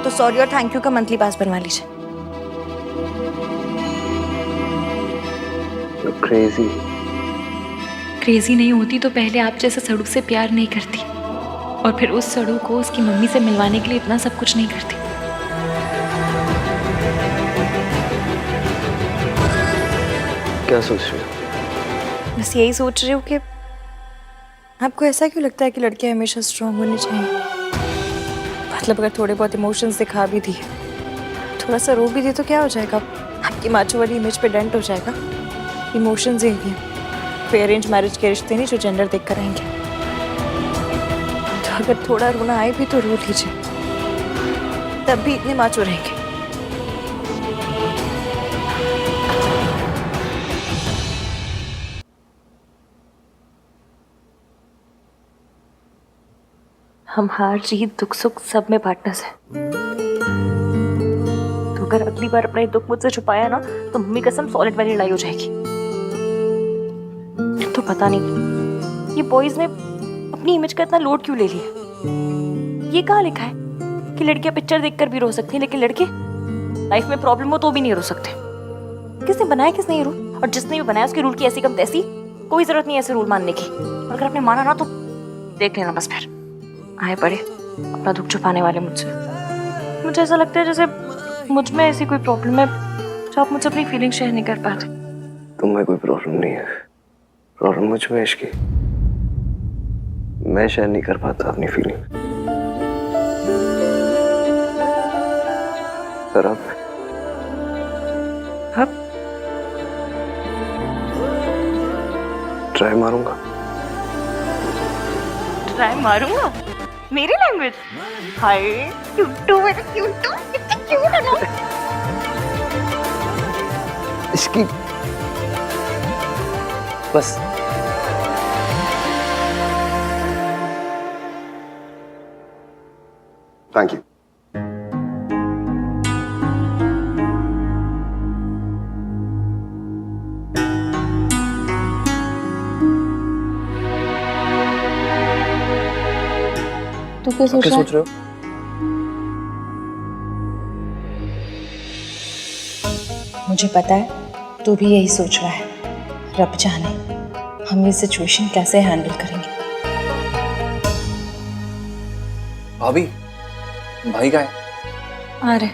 तो सॉरी और थैंक यू का मंथली पास बनवा लीजिए। क्रेजी क्रेजी नहीं होती तो पहले आप जैसे सड़ू से प्यार नहीं करती, और फिर उस सड़ू को उसकी मम्मी से मिलवाने के लिए इतना सब कुछ नहीं करती। क्या सोच रही हो? बस यही सोच रही हूँ कि आपको ऐसा क्यों लगता है कि लड़कियां हमेशा स्ट्रांग होनी चाहिए। मतलब अगर थोड़े बहुत इमोशंस दिखा भी दिए, थोड़ा सा रो भी दिए तो क्या हो जाएगा, आपकी माचो वाली इमेज पे डेंट हो जाएगा। इमोशंस यही है, कोई अरेंज मैरिज के रिश्ते नहीं जो जेंडर देख कर आएंगे। तो अगर थोड़ा रोना आए भी तो रो लीजिए, तब भी इतने माचो रहेंगे। हम हार जीत दुख सुख सब में पार्टनर्स हैं। तो अगर अगली बार अपना दुख मुझसे छुपाया ना, तो मम्मी कसम सॉलिड वाली लड़ाई हो जाएगी। तो पता नहीं ये बॉयज ने अपनी इमेज का इतना लोड क्यों ले लिया। ये कहाँ लिखा है कि लड़कियां पिक्चर देखकर भी रो सकती हैं, लेकिन लड़के लाइफ में प्रॉब्लम हो तो भी नहीं रो सकते। किसने बनाया, किसने ये रूल? और जिसने भी बनाया उसके रूल की ऐसी कम तैसी, कोई जरूरत नहीं ऐसे रूल मानने की। और अगर आपने माना ना तो देख लेना बस फिर आए पड़े अपना दुख छुपाने वाले मुझसे। मुझे ऐसा लगता है जैसे मुझ में ऐसी कोई प्रॉब्लम है जो आप मुझसे अपनी फीलिंग शेयर नहीं कर पाते। तुम्हें कोई प्रॉब्लम नहीं है, प्रॉब्लम मुझ में इश्क की। मैं शेयर नहीं कर पाता अपनी फीलिंग। सर अब ट्राई मारूंगा। ट्राई मारूंगा? मेरी लैंग्वेज? हाय क्यूटू, मेरा क्यूटू, कितना क्यूट है ना। इसकी बस थैंक यू। तू क्या सोच रहे हो? मुझे पता है तू भी यही सोच रहा है। रब जाने हम ये सिचुएशन कैसे हैंडल करेंगे। भाभी, भाई का है? आ रहे।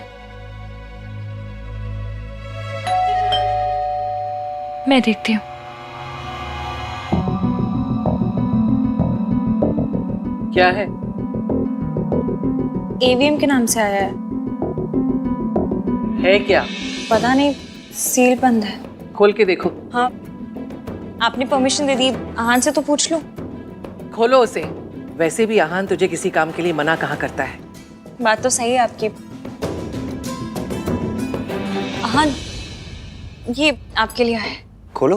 मैं देखती हूँ। क्या है? एवीएम के नाम से आया है क्या? पता नहीं, सील बंद है। खोल के देखो। हाँ, आपने परमिशन दे दी, आहान से तो पूछ लो। खोलो उसे। वैसे भी आहान तुझे किसी काम के लिए मना कहाँ करता है। बात तो सही है आपकी। आहान, ये आपके लिए है। खोलो।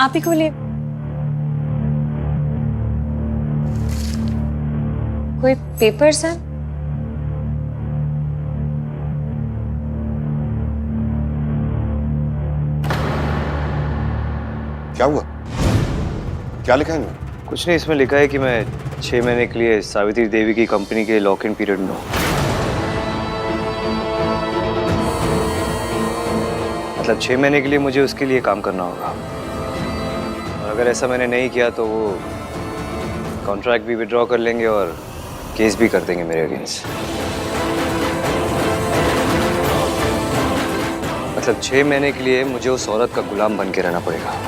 आप ही खोलिए। कोई पेपर्स है? क्या हुआ? क्या लिखा है इनमें? कुछ नहीं, इसमें लिखा है कि मैं 6 महीने के लिए सावित्री देवी की कंपनी के लॉक इन पीरियड में हूँ। मतलब 6 महीने के लिए मुझे उसके लिए काम करना होगा, और अगर ऐसा मैंने नहीं किया तो वो कॉन्ट्रैक्ट भी विड्रॉ कर लेंगे और केस भी कर देंगे मेरे अगेंस्ट। मतलब 6 महीने के लिए मुझे उस औरत का गुलाम बन के रहना पड़ेगा।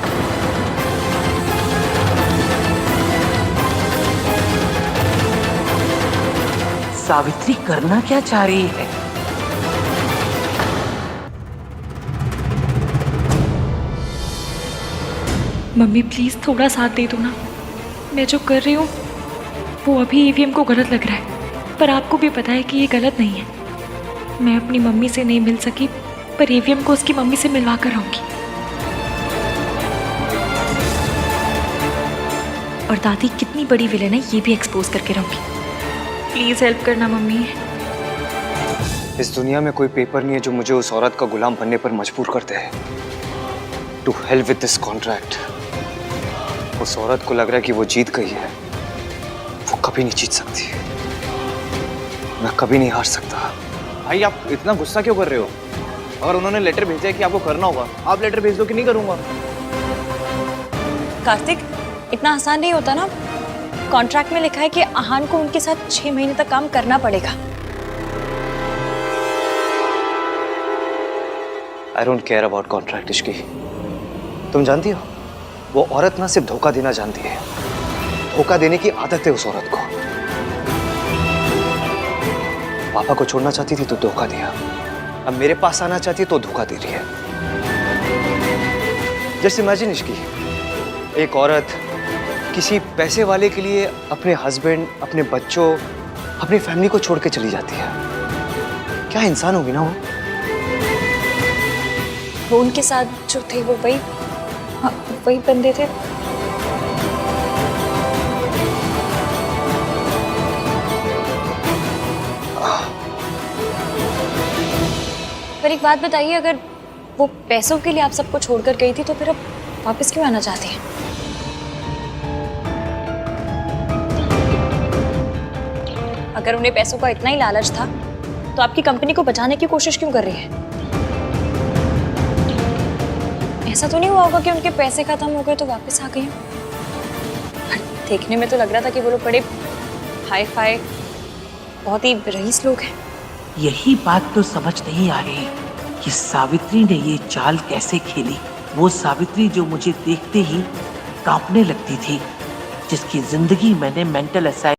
सावित्री करना क्या चाह रही है? मम्मी प्लीज थोड़ा साथ दे दो ना। मैं जो कर रही हूँ वो अभी ईवीएम को गलत लग रहा है, पर आपको भी पता है कि ये गलत नहीं है। मैं अपनी मम्मी से नहीं मिल सकी, पर ईवीएम को उसकी मम्मी से मिलवा कर रहूंगी। और दादी कितनी बड़ी विलेन है ये भी एक्सपोज करके रहूंगी। प्लीज हेल्प करना मम्मी। इस दुनिया में कोई पेपर नहीं है जो मुझे उस औरत का गुलाम बनने पर मजबूर करते हैं। To hell with this contract. उस औरत को लग रहा है कि वो जीत गई है। वो कभी नहीं जीत सकती। मैं कभी नहीं हार सकता। भाई आप इतना गुस्सा क्यों कर रहे हो? अगर उन्होंने लेटर भेजा है कि आपको करना होगा, आप लेटर भेज दो कि नहीं करूंगा। कार्तिक, इतना आसान नहीं होता ना। कॉन्ट्रैक्ट में लिखा है कि आहान को उनके साथ 6 महीने तक काम करना पड़ेगा। I don't care about contract Ishki. तुम जानती हो, वो औरत ना सिर्फ धोखा देना जानती है, धोखा देने की आदत है उस औरत को। पापा को छोड़ना चाहती थी तो धोखा दिया, अब मेरे पास आना चाहती है तो धोखा दे रही है। जस्ट इमेजिन इश्की, एक औरत किसी पैसे वाले के लिए अपने हस्बैंड, अपने बच्चों, अपनी फैमिली को छोड़ के चली जाती है। क्या इंसान होगी ना वो? वो उनके साथ जो थे वो वही बंदे थे। पर एक बात बताइए, अगर वो पैसों के लिए आप सबको छोड़कर गई थी तो फिर अब वापस क्यों आना चाहती हैं? अगर उन्हें पैसों का इतना ही लालच था तो आपकी कंपनी को बचाने की कोशिश क्यों कर रही है? ऐसा तो नहीं हुआ होगा कि उनके पैसे खत्म हो गए तो वापस आ गई? देखने में तो लग रहा था कि वो लोग बड़े हाई फाई, बहुत ही रईस लोग हैं। यही बात तो समझ नहीं आ रही कि सावित्री ने ये चाल कैसे खेली। वो सावित्री जो मुझे देखते ही कांपने लगती थी, जिसकी जिंदगी मैंने मेंटल असाइल